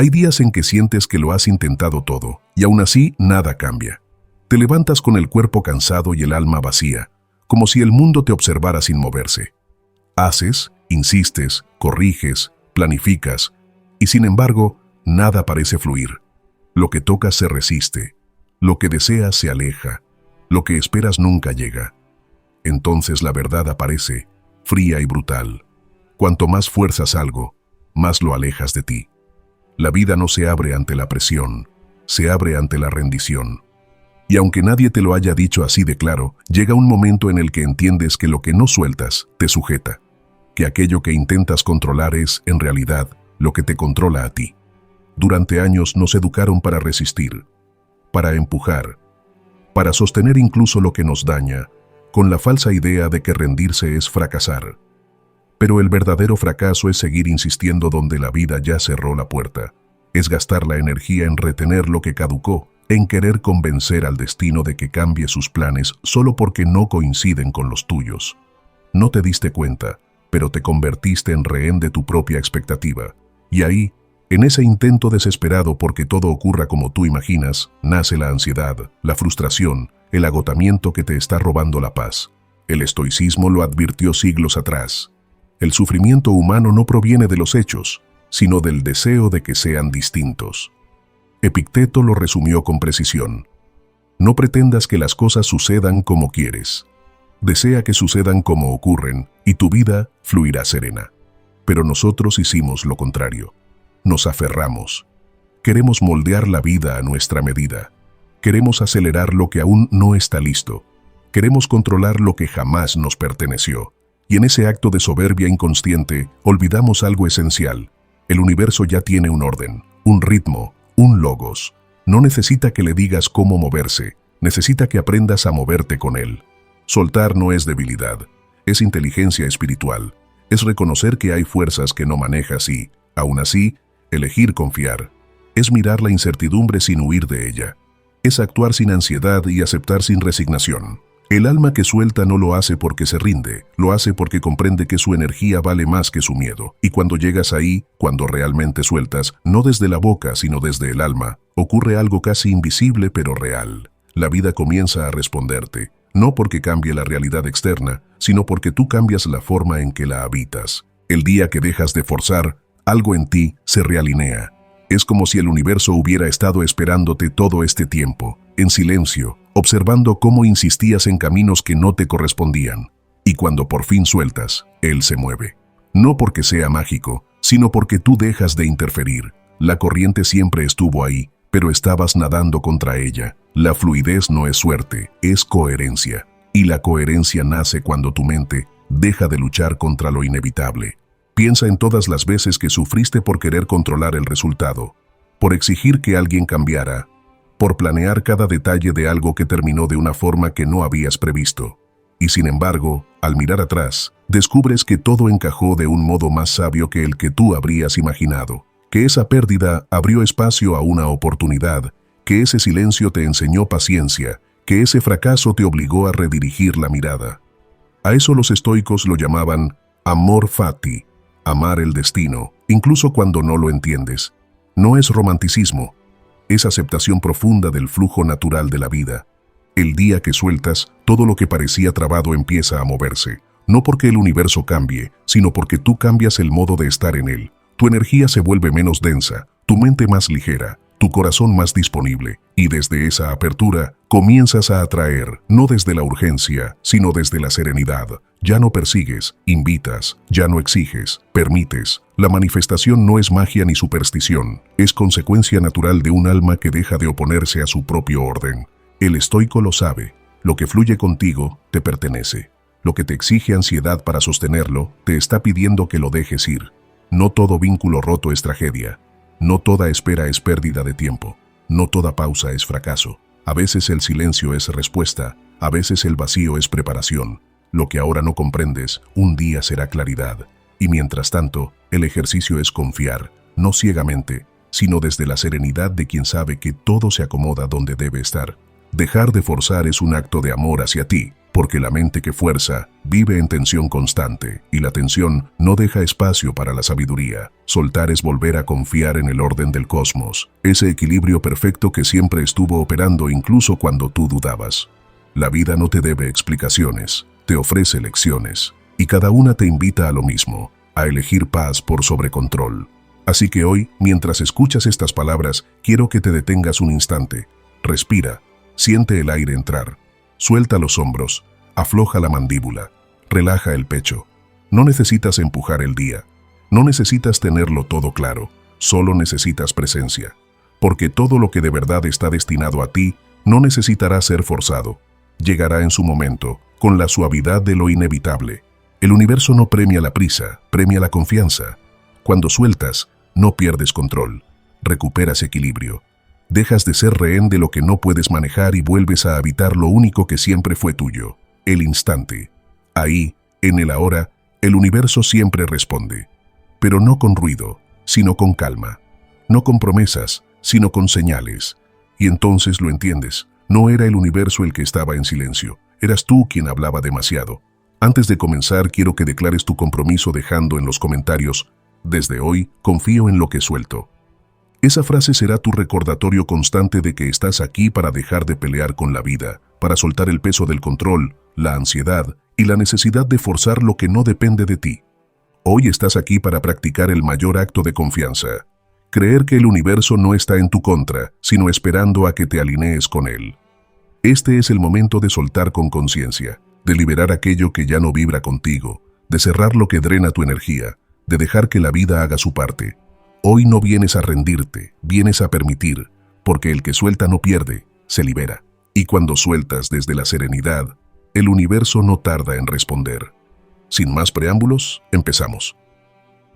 Hay días en que sientes que lo has intentado todo, y aún así nada cambia. Te levantas con el cuerpo cansado y el alma vacía, como si el mundo te observara sin moverse. Haces, insistes, corriges, planificas, y sin embargo, nada parece fluir. Lo que tocas se resiste, lo que deseas se aleja, lo que esperas nunca llega. Entonces la verdad aparece, fría y brutal. Cuanto más fuerzas algo, más lo alejas de ti. La vida no se abre ante la presión, se abre ante la rendición. Y aunque nadie te lo haya dicho así de claro, llega un momento en el que entiendes que lo que no sueltas te sujeta, que aquello que intentas controlar es, en realidad, lo que te controla a ti. Durante años nos educaron para resistir, para empujar, para sostener incluso lo que nos daña, con la falsa idea de que rendirse es fracasar. Pero el verdadero fracaso es seguir insistiendo donde la vida ya cerró la puerta. Es gastar la energía en retener lo que caducó, en querer convencer al destino de que cambie sus planes solo porque no coinciden con los tuyos. No te diste cuenta, pero te convertiste en rehén de tu propia expectativa. Y ahí, en ese intento desesperado porque todo ocurra como tú imaginas, nace la ansiedad, la frustración, el agotamiento que te está robando la paz. El estoicismo lo advirtió siglos atrás. El sufrimiento humano no proviene de los hechos, sino del deseo de que sean distintos. Epicteto lo resumió con precisión. No pretendas que las cosas sucedan como quieres. Desea que sucedan como ocurren, y tu vida fluirá serena. Pero nosotros hicimos lo contrario. Nos aferramos. Queremos moldear la vida a nuestra medida. Queremos acelerar lo que aún no está listo. Queremos controlar lo que jamás nos perteneció. Y en ese acto de soberbia inconsciente, olvidamos algo esencial. El universo ya tiene un orden, un ritmo, un logos. No necesita que le digas cómo moverse, necesita que aprendas a moverte con él. Soltar no es debilidad, es inteligencia espiritual. Es reconocer que hay fuerzas que no manejas y, aún así, elegir confiar. Es mirar la incertidumbre sin huir de ella. Es actuar sin ansiedad y aceptar sin resignación. El alma que suelta no lo hace porque se rinde, lo hace porque comprende que su energía vale más que su miedo. Y cuando llegas ahí, cuando realmente sueltas, no desde la boca sino desde el alma, ocurre algo casi invisible pero real. La vida comienza a responderte, no porque cambie la realidad externa, sino porque tú cambias la forma en que la habitas. El día que dejas de forzar, algo en ti se realinea. Es como si el universo hubiera estado esperándote todo este tiempo, en silencio, observando cómo insistías en caminos que no te correspondían. Y cuando por fin sueltas, él se mueve. No porque sea mágico, sino porque tú dejas de interferir. La corriente siempre estuvo ahí, pero estabas nadando contra ella. La fluidez no es suerte, es coherencia. Y la coherencia nace cuando tu mente deja de luchar contra lo inevitable. Piensa en todas las veces que sufriste por querer controlar el resultado, por exigir que alguien cambiara, por planear cada detalle de algo que terminó de una forma que no habías previsto. Y sin embargo, al mirar atrás, descubres que todo encajó de un modo más sabio que el que tú habrías imaginado, que esa pérdida abrió espacio a una oportunidad, que ese silencio te enseñó paciencia, que ese fracaso te obligó a redirigir la mirada. A eso los estoicos lo llamaban amor fati, amar el destino, incluso cuando no lo entiendes. No es romanticismo, es aceptación profunda del flujo natural de la vida. El día que sueltas, todo lo que parecía trabado empieza a moverse, no porque el universo cambie, sino porque tú cambias el modo de estar en él. Tu energía se vuelve menos densa, tu mente más ligera, tu corazón más disponible, y desde esa apertura comienzas a atraer, no desde la urgencia, sino desde la serenidad. Ya no persigues, invitas, ya no exiges, permites. La manifestación no es magia ni superstición, es consecuencia natural de un alma que deja de oponerse a su propio orden. El estoico lo sabe, lo que fluye contigo te pertenece. Lo que te exige ansiedad para sostenerlo, te está pidiendo que lo dejes ir. No todo vínculo roto es tragedia. No toda espera es pérdida de tiempo. No toda pausa es fracaso. A veces el silencio es respuesta, a veces el vacío es preparación. Lo que ahora no comprendes, un día será claridad. Y mientras tanto, el ejercicio es confiar, no ciegamente, sino desde la serenidad de quien sabe que todo se acomoda donde debe estar. Dejar de forzar es un acto de amor hacia ti, porque la mente que fuerza vive en tensión constante, y la tensión no deja espacio para la sabiduría. Soltar es volver a confiar en el orden del cosmos, ese equilibrio perfecto que siempre estuvo operando incluso cuando tú dudabas. La vida no te debe explicaciones, te ofrece lecciones, y cada una te invita a lo mismo, a elegir paz por sobre control. Así que hoy, mientras escuchas estas palabras, quiero que te detengas un instante. Respira, siente el aire entrar. Suelta los hombros, afloja la mandíbula, relaja el pecho. No necesitas empujar el día, no necesitas tenerlo todo claro, solo necesitas presencia. Porque todo lo que de verdad está destinado a ti no necesitará ser forzado. Llegará en su momento, con la suavidad de lo inevitable. El universo no premia la prisa, premia la confianza. Cuando sueltas, no pierdes control, recuperas equilibrio. Dejas de ser rehén de lo que no puedes manejar y vuelves a habitar lo único que siempre fue tuyo, el instante. Ahí, en el ahora, el universo siempre responde. Pero no con ruido, sino con calma. No con promesas, sino con señales. Y entonces lo entiendes, no era el universo el que estaba en silencio, eras tú quien hablaba demasiado. Antes de comenzar, quiero que declares tu compromiso dejando en los comentarios: desde hoy, confío en lo que suelto. Esa frase será tu recordatorio constante de que estás aquí para dejar de pelear con la vida, para soltar el peso del control, la ansiedad y la necesidad de forzar lo que no depende de ti. Hoy estás aquí para practicar el mayor acto de confianza. Creer que el universo no está en tu contra, sino esperando a que te alinees con él. Este es el momento de soltar con conciencia, de liberar aquello que ya no vibra contigo, de cerrar lo que drena tu energía, de dejar que la vida haga su parte. Hoy no vienes a rendirte, vienes a permitir, porque el que suelta no pierde, se libera. Y cuando sueltas desde la serenidad, el universo no tarda en responder. Sin más preámbulos, empezamos.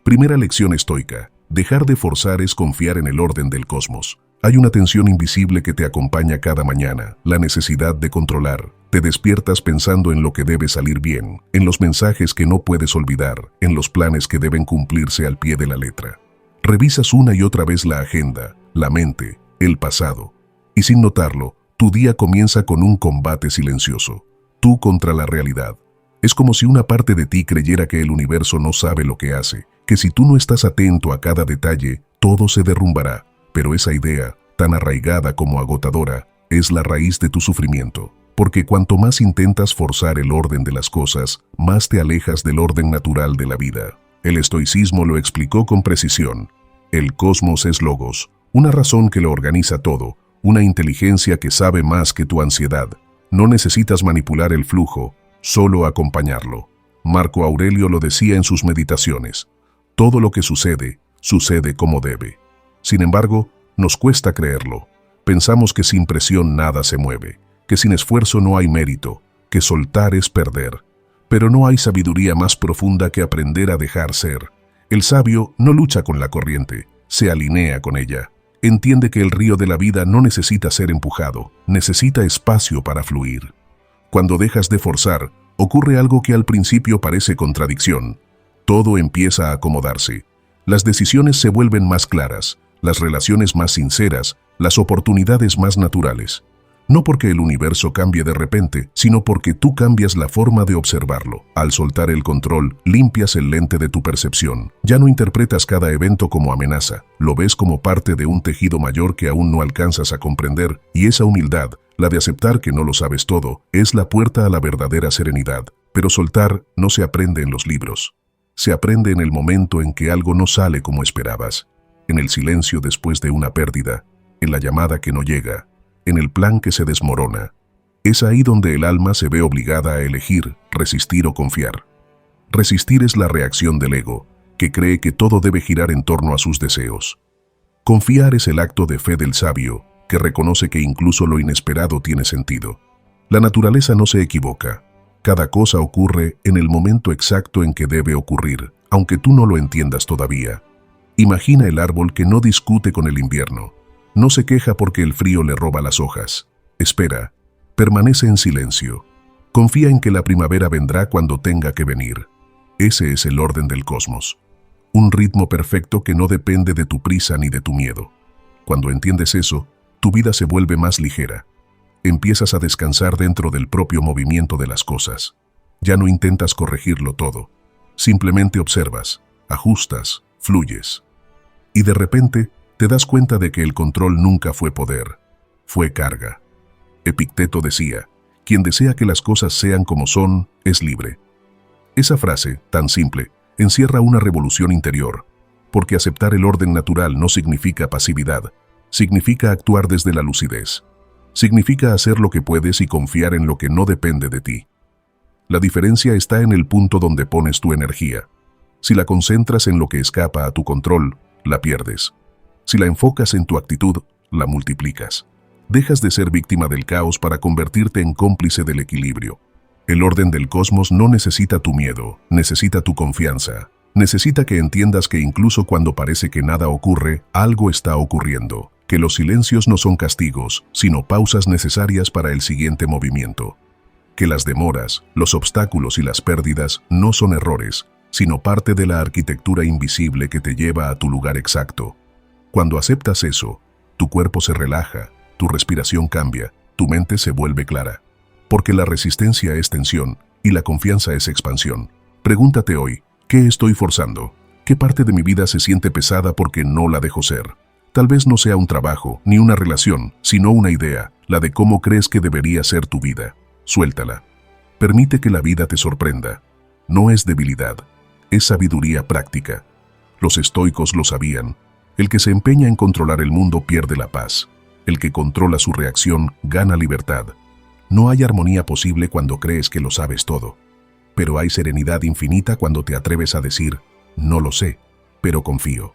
Primera lección estoica: dejar de forzar es confiar en el orden del cosmos. Hay una tensión invisible que te acompaña cada mañana, la necesidad de controlar. Te despiertas pensando en lo que debe salir bien, en los mensajes que no puedes olvidar, en los planes que deben cumplirse al pie de la letra. Revisas una y otra vez la agenda, la mente, el pasado, y sin notarlo, tu día comienza con un combate silencioso, tú contra la realidad. Es como si una parte de ti creyera que el universo no sabe lo que hace, que si tú no estás atento a cada detalle, todo se derrumbará. Pero esa idea, tan arraigada como agotadora, es la raíz de tu sufrimiento. Porque cuanto más intentas forzar el orden de las cosas, más te alejas del orden natural de la vida. El estoicismo lo explicó con precisión. El cosmos es logos, una razón que lo organiza todo, una inteligencia que sabe más que tu ansiedad. No necesitas manipular el flujo, solo acompañarlo. Marco Aurelio lo decía en sus meditaciones. Todo lo que sucede, sucede como debe. Sin embargo, nos cuesta creerlo. Pensamos que sin presión nada se mueve, que sin esfuerzo no hay mérito, que soltar es perder. Pero no hay sabiduría más profunda que aprender a dejar ser. El sabio no lucha con la corriente, se alinea con ella. Entiende que el río de la vida no necesita ser empujado, necesita espacio para fluir. Cuando dejas de forzar, ocurre algo que al principio parece contradicción. Todo empieza a acomodarse. Las decisiones se vuelven más claras, las relaciones más sinceras, las oportunidades más naturales. No porque el universo cambie de repente, sino porque tú cambias la forma de observarlo. Al soltar el control, limpias el lente de tu percepción. Ya no interpretas cada evento como amenaza, lo ves como parte de un tejido mayor que aún no alcanzas a comprender, y esa humildad, la de aceptar que no lo sabes todo, es la puerta a la verdadera serenidad. Pero soltar no se aprende en los libros. Se aprende en el momento en que algo no sale como esperabas, en el silencio después de una pérdida, en la llamada que no llega, en el plan que se desmorona. Es ahí donde el alma se ve obligada a elegir, resistir o confiar. Resistir es la reacción del ego, que cree que todo debe girar en torno a sus deseos. Confiar es el acto de fe del sabio, que reconoce que incluso lo inesperado tiene sentido. La naturaleza no se equivoca. Cada cosa ocurre en el momento exacto en que debe ocurrir, aunque tú no lo entiendas todavía. Imagina el árbol que no discute con el invierno. No se queja porque el frío le roba las hojas. Espera, permanece en silencio. Confía en que la primavera vendrá cuando tenga que venir. Ese es el orden del cosmos. Un ritmo perfecto que no depende de tu prisa ni de tu miedo. Cuando entiendes eso, tu vida se vuelve más ligera. empiezas a descansar dentro del propio movimiento de las cosas. Ya no intentas corregirlo todo. Simplemente observas, ajustas, fluyes. Y de repente te das cuenta de que el control nunca fue poder, fue carga. Epicteto decía, quien desea que las cosas sean como son, es libre. Esa frase, tan simple, encierra una revolución interior, porque aceptar el orden natural no significa pasividad, significa actuar desde la lucidez. Significa hacer lo que puedes y confiar en lo que no depende de ti. La diferencia está en el punto donde pones tu energía. Si la concentras en lo que escapa a tu control, la pierdes. Si la enfocas en tu actitud, la multiplicas. Dejas de ser víctima del caos para convertirte en cómplice del equilibrio. El orden del cosmos no necesita tu miedo, necesita tu confianza. Necesita que entiendas que incluso cuando parece que nada ocurre, algo está ocurriendo. Que los silencios no son castigos, sino pausas necesarias para el siguiente movimiento. Que las demoras, los obstáculos y las pérdidas no son errores, sino parte de la arquitectura invisible que te lleva a tu lugar exacto. Cuando aceptas eso, tu cuerpo se relaja, tu respiración cambia, tu mente se vuelve clara. Porque la resistencia es tensión y la confianza es expansión. Pregúntate hoy, ¿qué estoy forzando? ¿Qué parte de mi vida se siente pesada porque no la dejo ser? Tal vez no sea un trabajo, ni una relación, sino una idea, la de cómo crees que debería ser tu vida. Suéltala. Permite que la vida te sorprenda. No es debilidad, es sabiduría práctica. Los estoicos lo sabían. El que se empeña en controlar el mundo pierde la paz. El que controla su reacción gana libertad. No hay armonía posible cuando crees que lo sabes todo. Pero hay serenidad infinita cuando te atreves a decir, no lo sé, pero confío.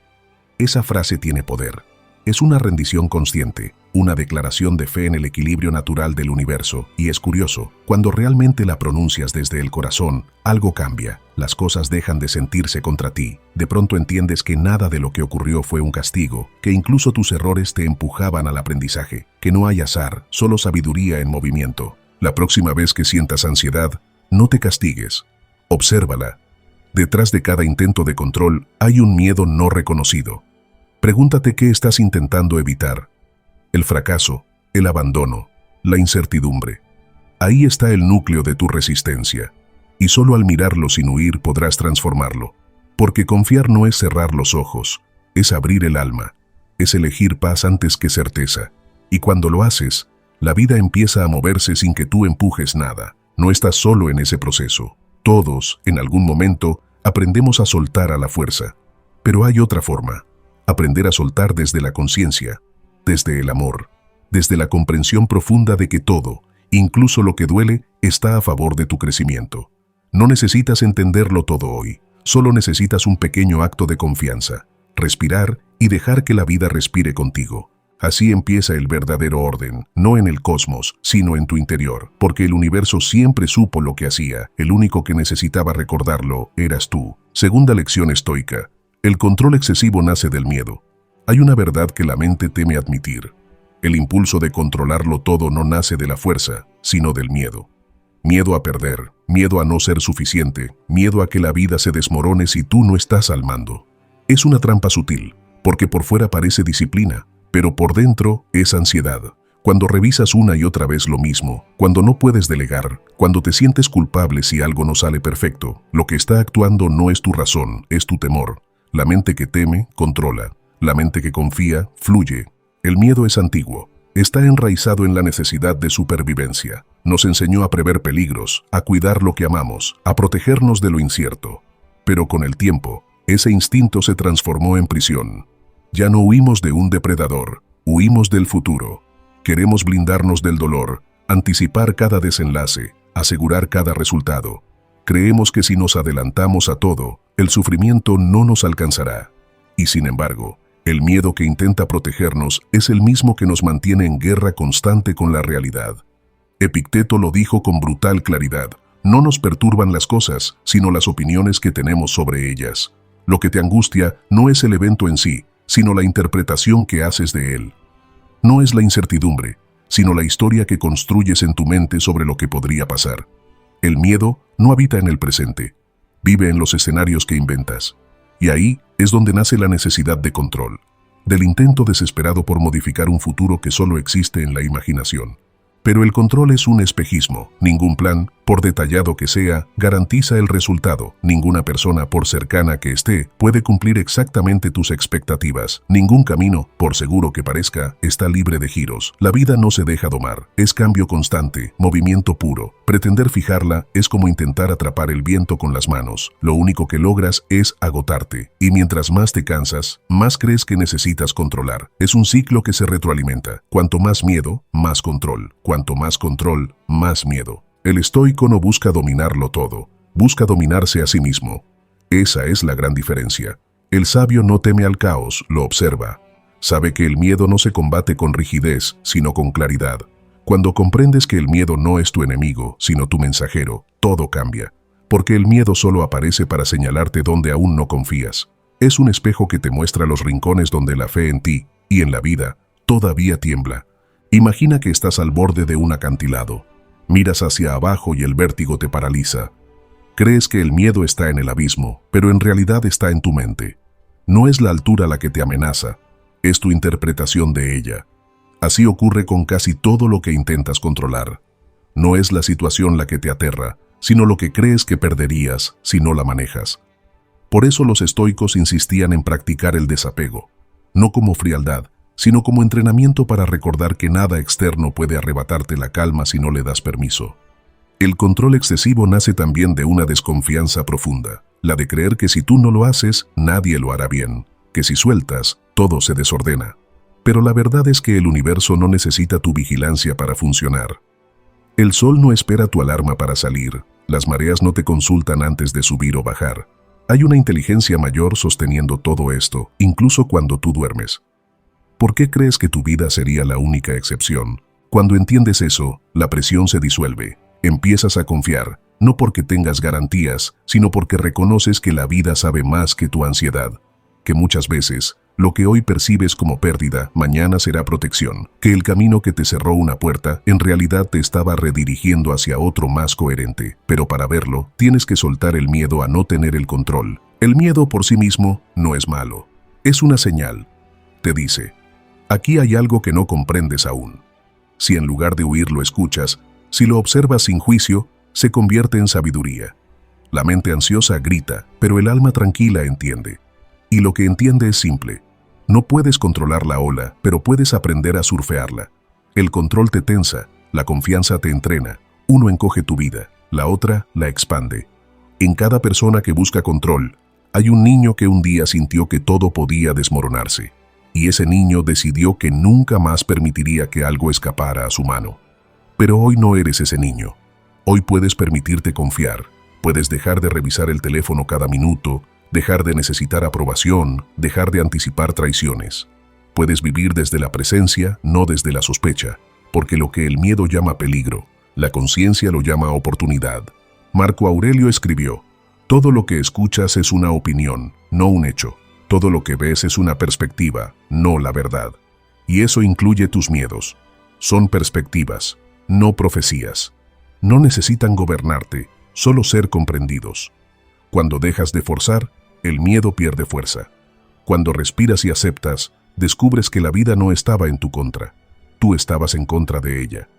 Esa frase tiene poder. Es una rendición consciente, una declaración de fe en el equilibrio natural del universo, y es curioso, cuando realmente la pronuncias desde el corazón, algo cambia, las cosas dejan de sentirse contra ti, de pronto entiendes que nada de lo que ocurrió fue un castigo, que incluso tus errores te empujaban al aprendizaje, que no hay azar, solo sabiduría en movimiento. La próxima vez que sientas ansiedad, no te castigues, obsérvala. Detrás de cada intento de control hay un miedo no reconocido. Pregúntate qué estás intentando evitar. El fracaso, el abandono, la incertidumbre. Ahí está el núcleo de tu resistencia. Y solo al mirarlo sin huir podrás transformarlo. Porque confiar no es cerrar los ojos, es abrir el alma, es elegir paz antes que certeza. Y cuando lo haces, la vida empieza a moverse sin que tú empujes nada. No estás solo en ese proceso. Todos, en algún momento, aprendemos a soltar a la fuerza. Pero hay otra forma. Aprender a soltar desde la conciencia, desde el amor, desde la comprensión profunda de que todo, incluso lo que duele, está a favor de tu crecimiento. No necesitas entenderlo todo hoy, solo necesitas un pequeño acto de confianza, respirar y dejar que la vida respire contigo. Así empieza el verdadero orden, no en el cosmos, sino en tu interior, porque el universo siempre supo lo que hacía, el único que necesitaba recordarlo eras tú. Segunda lección estoica. El control excesivo nace del miedo. Hay una verdad que la mente teme admitir. El impulso de controlarlo todo no nace de la fuerza, sino del miedo. Miedo a perder, miedo a no ser suficiente, miedo a que la vida se desmorone si tú no estás al mando. Es una trampa sutil, porque por fuera parece disciplina, pero por dentro es ansiedad. Cuando revisas una y otra vez lo mismo, cuando no puedes delegar, cuando te sientes culpable si algo no sale perfecto, lo que está actuando no es tu razón, es tu temor. La mente que teme, controla. La mente que confía, fluye. El miedo es antiguo. Está enraizado en la necesidad de supervivencia. Nos enseñó a prever peligros, a cuidar lo que amamos, a protegernos de lo incierto. Pero con el tiempo, ese instinto se transformó en prisión. Ya no huimos de un depredador, huimos del futuro. Queremos blindarnos del dolor, anticipar cada desenlace, asegurar cada resultado. Creemos que si nos adelantamos a todo, el sufrimiento no nos alcanzará. Y sin embargo, el miedo que intenta protegernos es el mismo que nos mantiene en guerra constante con la realidad. Epicteto lo dijo con brutal claridad. No nos perturban las cosas, sino las opiniones que tenemos sobre ellas. Lo que te angustia no es el evento en sí, sino la interpretación que haces de él. No es la incertidumbre, sino la historia que construyes en tu mente sobre lo que podría pasar. El miedo no habita en el presente, vive en los escenarios que inventas. Y ahí es donde nace la necesidad de control, del intento desesperado por modificar un futuro que solo existe en la imaginación. Pero el control es un espejismo. Ningún plan, por detallado que sea, garantiza el resultado. Ninguna persona, por cercana que esté, puede cumplir exactamente tus expectativas. Ningún camino, por seguro que parezca, está libre de giros. La vida no se deja domar. Es cambio constante, movimiento puro. Pretender fijarla es como intentar atrapar el viento con las manos. Lo único que logras es agotarte. Y mientras más te cansas, más crees que necesitas controlar. Es un ciclo que se retroalimenta. Cuanto más miedo, más control. Cuanto más control, más miedo. El estoico no busca dominarlo todo, busca dominarse a sí mismo. Esa es la gran diferencia. El sabio no teme al caos, lo observa. Sabe que el miedo no se combate con rigidez, sino con claridad. Cuando comprendes que el miedo no es tu enemigo, sino tu mensajero, todo cambia. Porque el miedo solo aparece para señalarte donde aún no confías. Es un espejo que te muestra los rincones donde la fe en ti, y en la vida, todavía tiembla. Imagina que estás al borde de un acantilado. Miras hacia abajo y el vértigo te paraliza. Crees que el miedo está en el abismo, pero en realidad está en tu mente. No es la altura la que te amenaza, es tu interpretación de ella. Así ocurre con casi todo lo que intentas controlar. No es la situación la que te aterra, sino lo que crees que perderías si no la manejas. Por eso los estoicos insistían en practicar el desapego, no como frialdad, sino como entrenamiento para recordar que nada externo puede arrebatarte la calma si no le das permiso. El control excesivo nace también de una desconfianza profunda, la de creer que si tú no lo haces, nadie lo hará bien, que si sueltas, todo se desordena. Pero la verdad es que el universo no necesita tu vigilancia para funcionar. El sol no espera tu alarma para salir, las mareas no te consultan antes de subir o bajar. Hay una inteligencia mayor sosteniendo todo esto, incluso cuando tú duermes. ¿Por qué crees que tu vida sería la única excepción? Cuando entiendes eso, la presión se disuelve. Empiezas a confiar, no porque tengas garantías, sino porque reconoces que la vida sabe más que tu ansiedad. Que muchas veces, lo que hoy percibes como pérdida, mañana será protección. Que el camino que te cerró una puerta, en realidad te estaba redirigiendo hacia otro más coherente. Pero para verlo, tienes que soltar el miedo a no tener el control. El miedo por sí mismo no es malo. Es una señal. Te dice: aquí hay algo que no comprendes aún. Si en lugar de huir lo escuchas, si lo observas sin juicio, se convierte en sabiduría. La mente ansiosa grita, pero el alma tranquila entiende. Y lo que entiende es simple. No puedes controlar la ola, pero puedes aprender a surfearla. El control te tensa, la confianza te entrena. Uno encoge tu vida, la otra la expande. En cada persona que busca control, hay un niño que un día sintió que todo podía desmoronarse. Y ese niño decidió que nunca más permitiría que algo escapara a su mano. Pero hoy no eres ese niño. Hoy puedes permitirte confiar. Puedes dejar de revisar el teléfono cada minuto, dejar de necesitar aprobación, dejar de anticipar traiciones. Puedes vivir desde la presencia, no desde la sospecha, porque lo que el miedo llama peligro, la conciencia lo llama oportunidad. Marco Aurelio escribió: todo lo que escuchas es una opinión, no un hecho. Todo lo que ves es una perspectiva, no la verdad. Y eso incluye tus miedos. Son perspectivas, no profecías. No necesitan gobernarte, solo ser comprendidos. Cuando dejas de forzar, el miedo pierde fuerza. Cuando respiras y aceptas, descubres que la vida no estaba en tu contra. Tú estabas en contra de ella.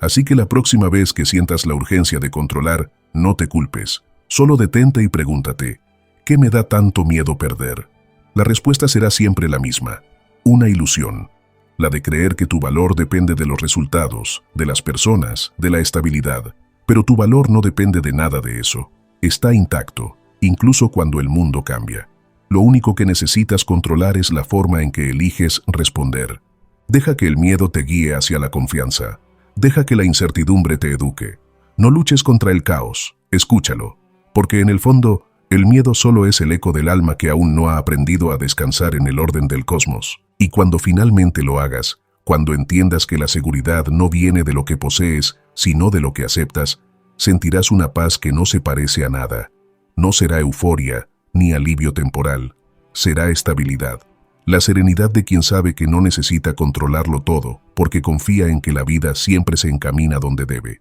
Así que la próxima vez que sientas la urgencia de controlar, no te culpes. Solo detente y pregúntate: ¿qué me da tanto miedo perder? La respuesta será siempre la misma: una ilusión. La de creer que tu valor depende de los resultados, de las personas, de la estabilidad. Pero tu valor no depende de nada de eso. Está intacto, incluso cuando el mundo cambia. Lo único que necesitas controlar es la forma en que eliges responder. Deja que el miedo te guíe hacia la confianza. Deja que la incertidumbre te eduque. No luches contra el caos, escúchalo. Porque en el fondo, el miedo solo es el eco del alma que aún no ha aprendido a descansar en el orden del cosmos. Y cuando finalmente lo hagas, cuando entiendas que la seguridad no viene de lo que posees, sino de lo que aceptas, sentirás una paz que no se parece a nada. No será euforia, ni alivio temporal. Será estabilidad. La serenidad de quien sabe que no necesita controlarlo todo, porque confía en que la vida siempre se encamina donde debe.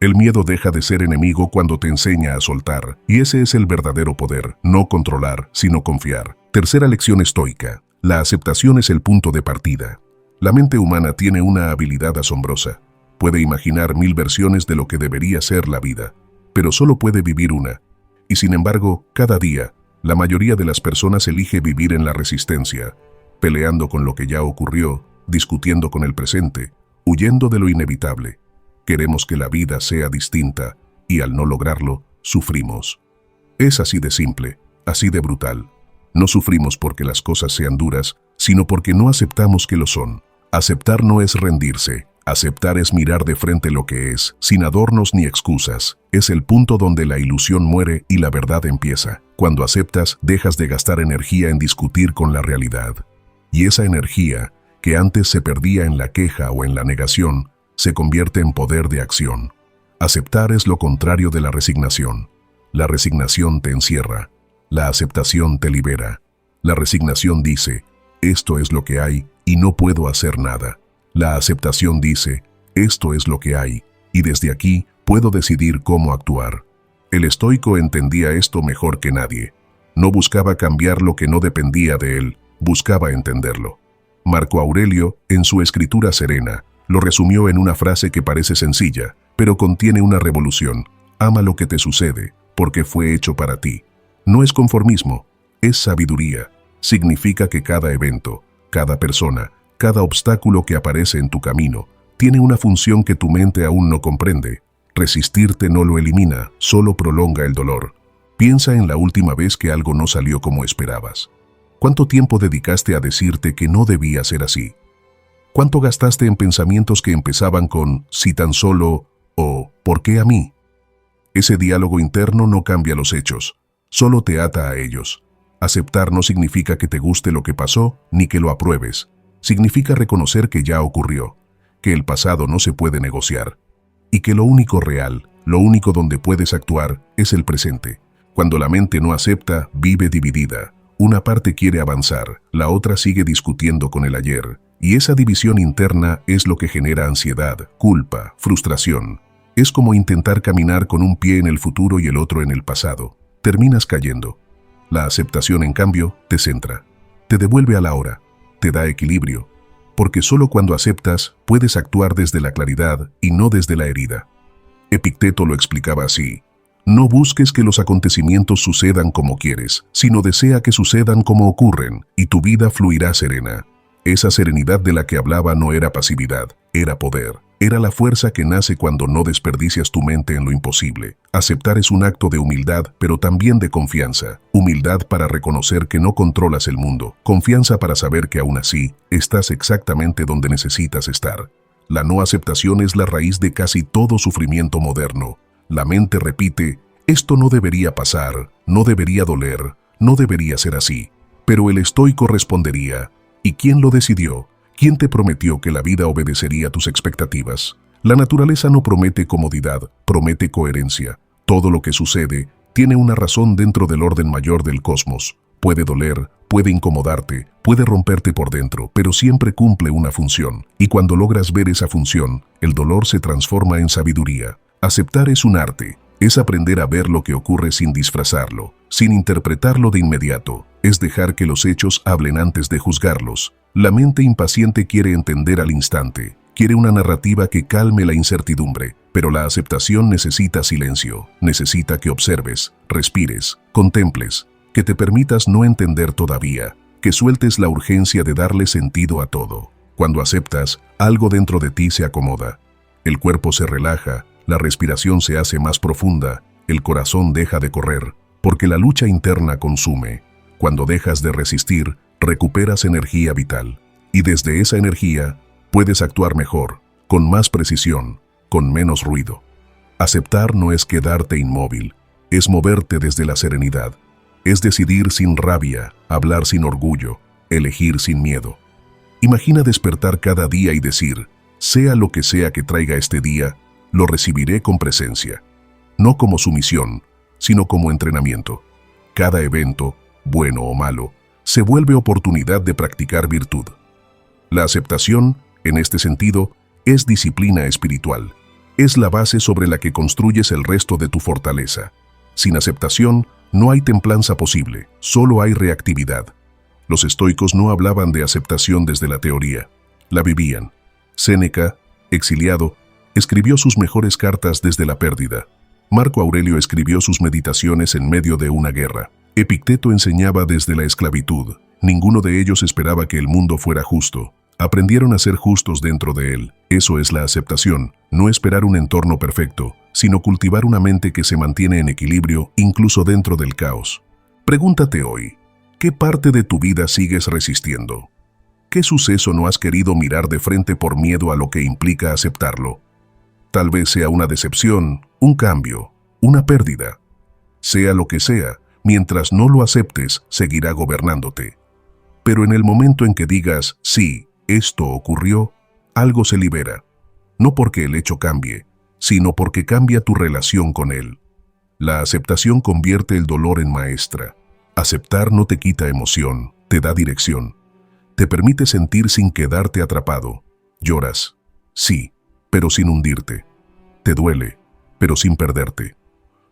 El miedo deja de ser enemigo cuando te enseña a soltar, y ese es el verdadero poder, no controlar, sino confiar. Tercera lección estoica: la aceptación es el punto de partida. La mente humana tiene una habilidad asombrosa. puede imaginar 1000 versiones de lo que debería ser la vida, pero solo puede vivir una. Y sin embargo, cada día, la mayoría de las personas elige vivir en la resistencia, peleando con lo que ya ocurrió, discutiendo con el presente, huyendo de lo inevitable. Queremos que la vida sea distinta, y al no lograrlo, sufrimos. Es así de simple, así de brutal. No sufrimos porque las cosas sean duras, sino porque no aceptamos que lo son. Aceptar no es rendirse, aceptar es mirar de frente lo que es, sin adornos ni excusas. Es el punto donde la ilusión muere y la verdad empieza. Cuando aceptas, dejas de gastar energía en discutir con la realidad. Y esa energía, que antes se perdía en la queja o en la negación, se convierte en poder de acción. Aceptar es lo contrario de la resignación. La resignación te encierra. La aceptación te libera. La resignación dice, esto es lo que hay y no puedo hacer nada. La aceptación dice, esto es lo que hay y desde aquí puedo decidir cómo actuar. El estoico entendía esto mejor que nadie. No buscaba cambiar lo que no dependía de él, buscaba entenderlo. Marco Aurelio, en su escritura serena, lo resumió en una frase que parece sencilla, pero contiene una revolución. Ama lo que te sucede, porque fue hecho para ti. No es conformismo, es sabiduría. Significa que cada evento, cada persona, cada obstáculo que aparece en tu camino, tiene una función que tu mente aún no comprende. Resistirte no lo elimina, solo prolonga el dolor. Piensa en la última vez que algo no salió como esperabas. ¿Cuánto tiempo dedicaste a decirte que no debía ser así? ¿Cuánto gastaste en pensamientos que empezaban con «si tan solo» o «¿por qué a mí?» Ese diálogo interno no cambia los hechos, solo te ata a ellos. Aceptar no significa que te guste lo que pasó, ni que lo apruebes. Significa reconocer que ya ocurrió, que el pasado no se puede negociar, y que lo único real, lo único donde puedes actuar, es el presente. Cuando la mente no acepta, vive dividida. Una parte quiere avanzar, la otra sigue discutiendo con el ayer, y esa división interna es lo que genera ansiedad, culpa, frustración. Es como intentar caminar con un pie en el futuro y el otro en el pasado. Terminas cayendo. La aceptación, en cambio, te centra, te devuelve a la hora, te da equilibrio, porque solo cuando aceptas puedes actuar desde la claridad y no desde la herida. Epicteto lo explicaba así: no busques que los acontecimientos sucedan como quieres, sino desea que sucedan como ocurren, y tu vida fluirá serena. Esa serenidad de la que hablaba no era pasividad, era poder. Era la fuerza que nace cuando no desperdicias tu mente en lo imposible. Aceptar es un acto de humildad, pero también de confianza. Humildad para reconocer que no controlas el mundo. Confianza para saber que aún así, estás exactamente donde necesitas estar. La no aceptación es la raíz de casi todo sufrimiento moderno. La mente repite, esto no debería pasar, no debería doler, no debería ser así. Pero el estoico respondería, ¿y quién lo decidió? ¿Quién te prometió que la vida obedecería tus expectativas? La naturaleza no promete comodidad, promete coherencia. Todo lo que sucede tiene una razón dentro del orden mayor del cosmos. Puede doler, puede incomodarte, puede romperte por dentro, pero siempre cumple una función. Y cuando logras ver esa función, el dolor se transforma en sabiduría. Aceptar es un arte. Es aprender a ver lo que ocurre sin disfrazarlo, sin interpretarlo de inmediato. Es dejar que los hechos hablen antes de juzgarlos. La mente impaciente quiere entender al instante, quiere una narrativa que calme la incertidumbre, pero la aceptación necesita silencio, necesita que observes, respires, contemples, que te permitas no entender todavía, que sueltes la urgencia de darle sentido a todo. Cuando aceptas, algo dentro de ti se acomoda. El cuerpo se relaja, la respiración se hace más profunda, el corazón deja de correr, porque la lucha interna consume. Cuando dejas de resistir, recuperas energía vital. Y desde esa energía, puedes actuar mejor, con más precisión, con menos ruido. Aceptar no es quedarte inmóvil, es moverte desde la serenidad. Es decidir sin rabia, hablar sin orgullo, elegir sin miedo. Imagina despertar cada día y decir, sea lo que sea que traiga este día, lo recibiré con presencia. No como sumisión, sino como entrenamiento. Cada evento, bueno o malo, se vuelve oportunidad de practicar virtud. La aceptación, en este sentido, es disciplina espiritual. Es la base sobre la que construyes el resto de tu fortaleza. Sin aceptación, no hay templanza posible, solo hay reactividad. Los estoicos no hablaban de aceptación desde la teoría, la vivían. Séneca, exiliado, escribió sus mejores cartas desde la pérdida. Marco Aurelio escribió sus meditaciones en medio de una guerra. Epicteto enseñaba desde la esclavitud. Ninguno de ellos esperaba que el mundo fuera justo. Aprendieron a ser justos dentro de él. Eso es la aceptación, no esperar un entorno perfecto, sino cultivar una mente que se mantiene en equilibrio incluso dentro del caos. Pregúntate hoy, ¿qué parte de tu vida sigues resistiendo? ¿Qué suceso no has querido mirar de frente por miedo a lo que implica aceptarlo? Tal vez sea una decepción, un cambio, una pérdida. Sea lo que sea, mientras no lo aceptes, seguirá gobernándote. Pero en el momento en que digas, sí, esto ocurrió, algo se libera. No porque el hecho cambie, sino porque cambia tu relación con él. La aceptación convierte el dolor en maestra. Aceptar no te quita emoción, te da dirección. Te permite sentir sin quedarte atrapado. Lloras, sí, pero sin hundirte. Te duele, pero sin perderte.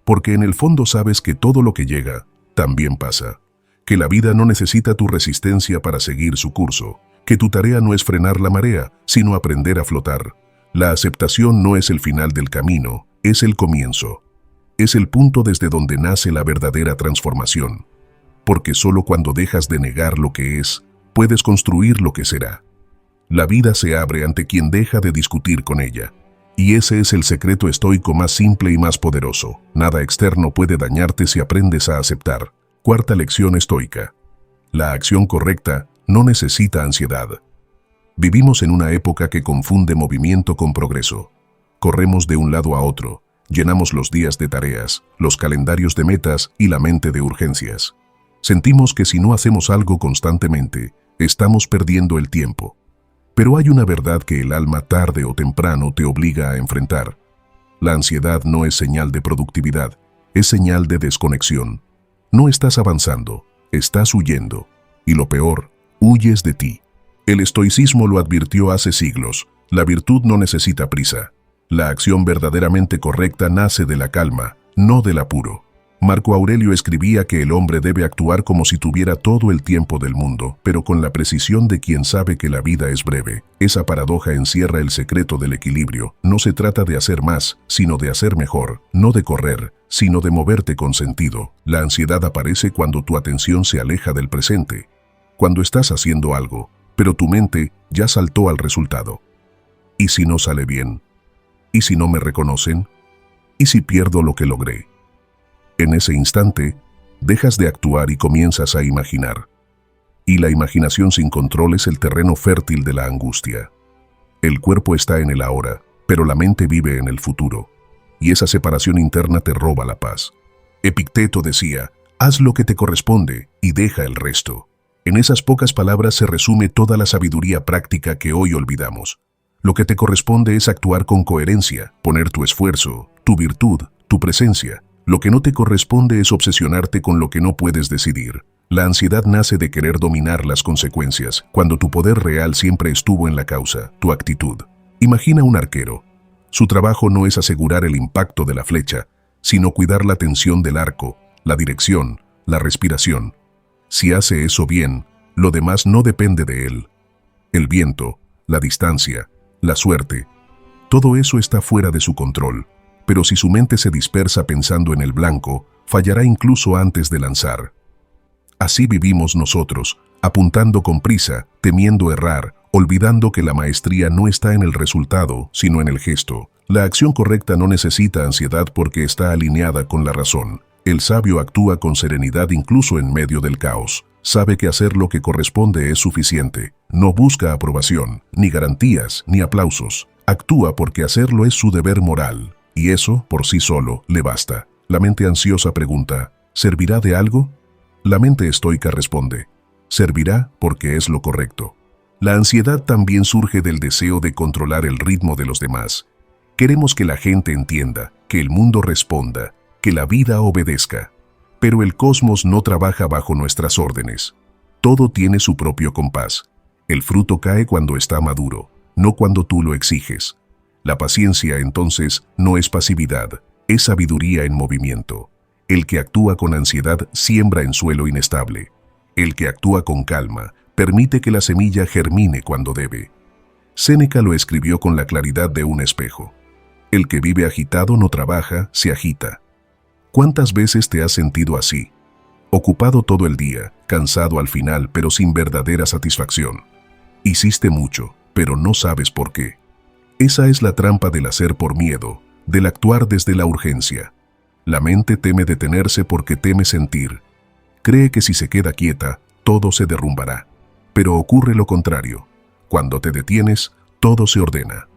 Porque en el fondo sabes que todo lo que llega, también pasa. Que la vida no necesita tu resistencia para seguir su curso. Que tu tarea no es frenar la marea, sino aprender a flotar. La aceptación no es el final del camino, es el comienzo. Es el punto desde donde nace la verdadera transformación. Porque solo cuando dejas de negar lo que es, puedes construir lo que será. La vida se abre ante quien deja de discutir con ella. Y ese es el secreto estoico más simple y más poderoso. Nada externo puede dañarte si aprendes a aceptar. Cuarta lección estoica. La acción correcta no necesita ansiedad. Vivimos en una época que confunde movimiento con progreso. Corremos de un lado a otro, llenamos los días de tareas, los calendarios de metas y la mente de urgencias. Sentimos que si no hacemos algo constantemente, estamos perdiendo el tiempo. Pero hay una verdad que el alma tarde o temprano te obliga a enfrentar. La ansiedad no es señal de productividad, es señal de desconexión. No estás avanzando, estás huyendo. Y lo peor, huyes de ti. El estoicismo lo advirtió hace siglos. La virtud no necesita prisa. La acción verdaderamente correcta nace de la calma, no del apuro. Marco Aurelio escribía que el hombre debe actuar como si tuviera todo el tiempo del mundo, pero con la precisión de quien sabe que la vida es breve. Esa paradoja encierra el secreto del equilibrio. No se trata de hacer más, sino de hacer mejor, no de correr, sino de moverte con sentido. La ansiedad aparece cuando tu atención se aleja del presente, cuando estás haciendo algo, pero tu mente ya saltó al resultado. ¿Y si no sale bien? ¿Y si no me reconocen? ¿Y si pierdo lo que logré? En ese instante, dejas de actuar y comienzas a imaginar. Y la imaginación sin control es el terreno fértil de la angustia. El cuerpo está en el ahora, pero la mente vive en el futuro. Y esa separación interna te roba la paz. Epicteto decía, haz lo que te corresponde y deja el resto. En esas pocas palabras se resume toda la sabiduría práctica que hoy olvidamos. Lo que te corresponde es actuar con coherencia, poner tu esfuerzo, tu virtud, tu presencia. Lo que no te corresponde es obsesionarte con lo que no puedes decidir. La ansiedad nace de querer dominar las consecuencias, cuando tu poder real siempre estuvo en la causa, tu actitud. Imagina un arquero. Su trabajo no es asegurar el impacto de la flecha, sino cuidar la tensión del arco, la dirección, la respiración. Si hace eso bien, lo demás no depende de él. El viento, la distancia, la suerte, todo eso está fuera de su control. Pero si su mente se dispersa pensando en el blanco, fallará incluso antes de lanzar. Así vivimos nosotros, apuntando con prisa, temiendo errar, olvidando que la maestría no está en el resultado, sino en el gesto. La acción correcta no necesita ansiedad porque está alineada con la razón. El sabio actúa con serenidad incluso en medio del caos. Sabe que hacer lo que corresponde es suficiente. No busca aprobación, ni garantías, ni aplausos. Actúa porque hacerlo es su deber moral. Y eso, por sí solo, le basta. La mente ansiosa pregunta, ¿servirá de algo? La mente estoica responde, servirá porque es lo correcto. La ansiedad también surge del deseo de controlar el ritmo de los demás. Queremos que la gente entienda, que el mundo responda, que la vida obedezca. Pero el cosmos no trabaja bajo nuestras órdenes. Todo tiene su propio compás. El fruto cae cuando está maduro, no cuando tú lo exiges. La paciencia, entonces, no es pasividad, es sabiduría en movimiento. El que actúa con ansiedad siembra en suelo inestable. El que actúa con calma permite que la semilla germine cuando debe. Séneca lo escribió con la claridad de un espejo. El que vive agitado no trabaja, se agita. ¿Cuántas veces te has sentido así? Ocupado todo el día, cansado al final, pero sin verdadera satisfacción. Hiciste mucho, pero no sabes por qué. Esa es la trampa del hacer por miedo, del actuar desde la urgencia. La mente teme detenerse porque teme sentir. Cree que si se queda quieta, todo se derrumbará. Pero ocurre lo contrario. Cuando te detienes, todo se ordena.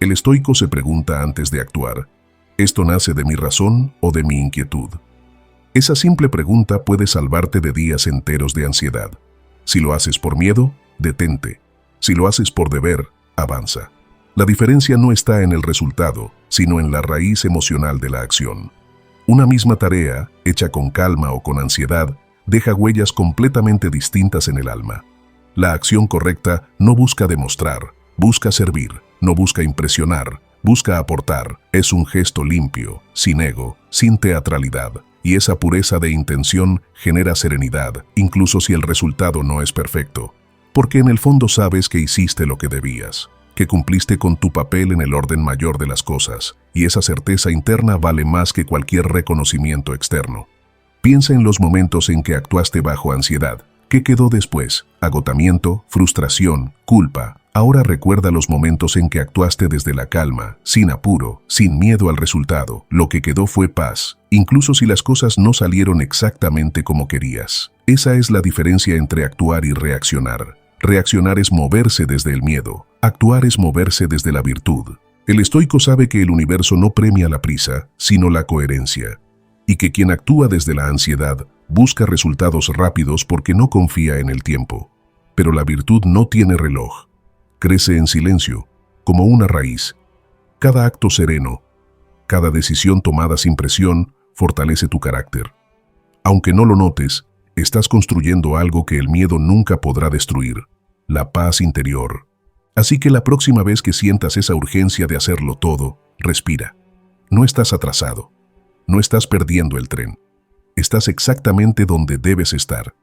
El estoico se pregunta antes de actuar, ¿esto nace de mi razón o de mi inquietud? Esa simple pregunta puede salvarte de días enteros de ansiedad. Si lo haces por miedo, detente. Si lo haces por deber, avanza. La diferencia no está en el resultado, sino en la raíz emocional de la acción. Una misma tarea, hecha con calma o con ansiedad, deja huellas completamente distintas en el alma. La acción correcta no busca demostrar, busca servir, no busca impresionar, busca aportar. Es un gesto limpio, sin ego, sin teatralidad, y esa pureza de intención genera serenidad, incluso si el resultado no es perfecto, porque en el fondo sabes que hiciste lo que debías, que cumpliste con tu papel en el orden mayor de las cosas, y esa certeza interna vale más que cualquier reconocimiento externo. Piensa en los momentos en que actuaste bajo ansiedad. ¿Qué quedó después? Agotamiento, frustración, culpa. Ahora recuerda los momentos en que actuaste desde la calma, sin apuro, sin miedo al resultado. Lo que quedó fue paz, incluso si las cosas no salieron exactamente como querías. Esa es la diferencia entre actuar y reaccionar. Reaccionar es moverse desde el miedo, actuar es moverse desde la virtud. El estoico sabe que el universo no premia la prisa, sino la coherencia, y que quien actúa desde la ansiedad busca resultados rápidos porque no confía en el tiempo. Pero la virtud no tiene reloj. Crece en silencio, como una raíz. Cada acto sereno, cada decisión tomada sin presión, fortalece tu carácter. Aunque no lo notes, estás construyendo algo que el miedo nunca podrá destruir, la paz interior. Así que la próxima vez que sientas esa urgencia de hacerlo todo, respira. No estás atrasado, no estás perdiendo el tren. Estás exactamente donde debes estar.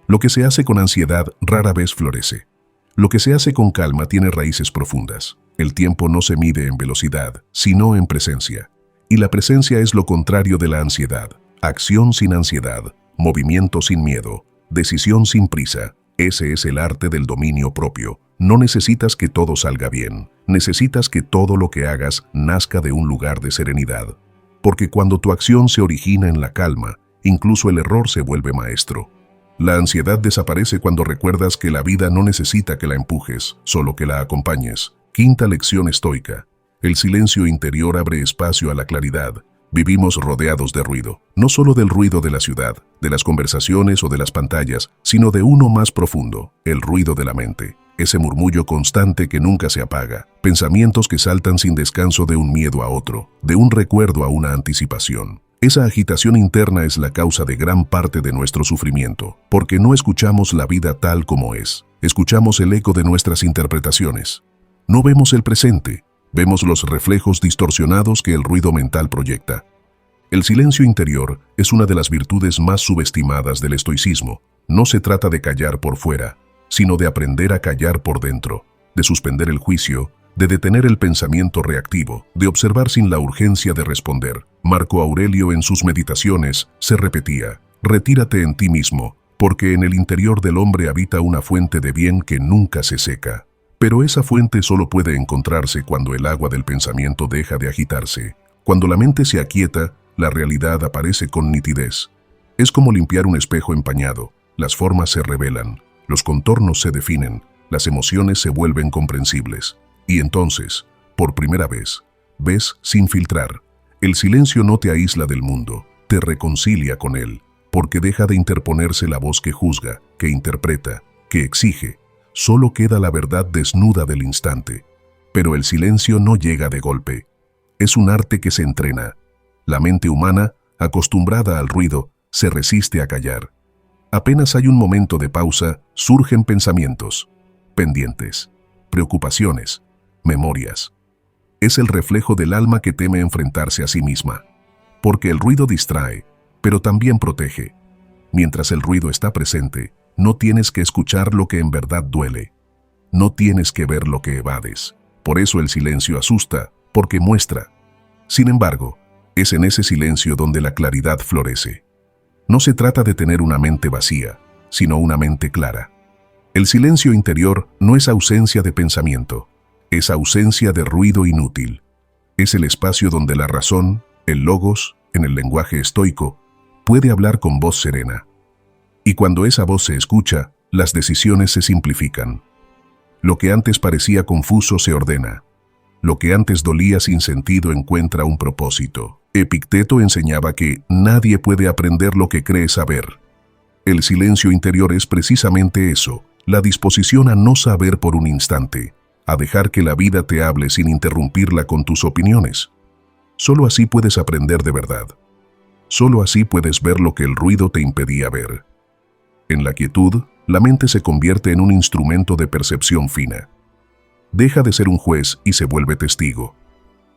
Lo que se hace con ansiedad rara vez florece. Lo que se hace con calma tiene raíces profundas. El tiempo no se mide en velocidad, sino en presencia. Y la presencia es lo contrario de la ansiedad. Acción sin ansiedad, movimiento sin miedo, decisión sin prisa. Ese es el arte del dominio propio. No necesitas que todo salga bien. Necesitas que todo lo que hagas nazca de un lugar de serenidad. Porque cuando tu acción se origina en la calma, incluso el error se vuelve maestro. La ansiedad desaparece cuando recuerdas que la vida no necesita que la empujes, solo que la acompañes. Quinta lección estoica. El silencio interior abre espacio a la claridad. Vivimos rodeados de ruido, no solo del ruido de la ciudad, de las conversaciones o de las pantallas, sino de uno más profundo, el ruido de la mente. Ese murmullo constante que nunca se apaga, pensamientos que saltan sin descanso de un miedo a otro, de un recuerdo a una anticipación. Esa agitación interna es la causa de gran parte de nuestro sufrimiento, porque no escuchamos la vida tal como es. Escuchamos el eco de nuestras interpretaciones. No vemos el presente, vemos los reflejos distorsionados que el ruido mental proyecta. El silencio interior es una de las virtudes más subestimadas del estoicismo. No se trata de callar por fuera, sino de aprender a callar por dentro, de suspender el juicio, de detener el pensamiento reactivo, de observar sin la urgencia de responder. Marco Aurelio en sus meditaciones se repetía, retírate en ti mismo, porque en el interior del hombre habita una fuente de bien que nunca se seca. Pero esa fuente solo puede encontrarse cuando el agua del pensamiento deja de agitarse. Cuando la mente se aquieta, la realidad aparece con nitidez. Es como limpiar un espejo empañado. Las formas se revelan, los contornos se definen, las emociones se vuelven comprensibles. Y entonces, por primera vez, ves sin filtrar. El silencio no te aísla del mundo, te reconcilia con él, porque deja de interponerse la voz que juzga, que interpreta, que exige. Solo queda la verdad desnuda del instante. Pero el silencio no llega de golpe. Es un arte que se entrena. La mente humana, acostumbrada al ruido, se resiste a callar. Apenas hay un momento de pausa, surgen pensamientos, pendientes, preocupaciones, memorias. Es el reflejo del alma que teme enfrentarse a sí misma. Porque el ruido distrae, pero también protege. Mientras el ruido está presente, no tienes que escuchar lo que en verdad duele. No tienes que ver lo que evades. Por eso el silencio asusta, porque muestra. Sin embargo, es en ese silencio donde la claridad florece. No se trata de tener una mente vacía, sino una mente clara. El silencio interior no es ausencia de pensamiento, es ausencia de ruido inútil. Es el espacio donde la razón, el logos, en el lenguaje estoico, puede hablar con voz serena. Y cuando esa voz se escucha, las decisiones se simplifican. Lo que antes parecía confuso se ordena. Lo que antes dolía sin sentido encuentra un propósito. Epicteto enseñaba que nadie puede aprender lo que cree saber. El silencio interior es precisamente eso, la disposición a no saber por un instante, a dejar que la vida te hable sin interrumpirla con tus opiniones. Solo así puedes aprender de verdad. Solo así puedes ver lo que el ruido te impedía ver. En la quietud, la mente se convierte en un instrumento de percepción fina. Deja de ser un juez y se vuelve testigo.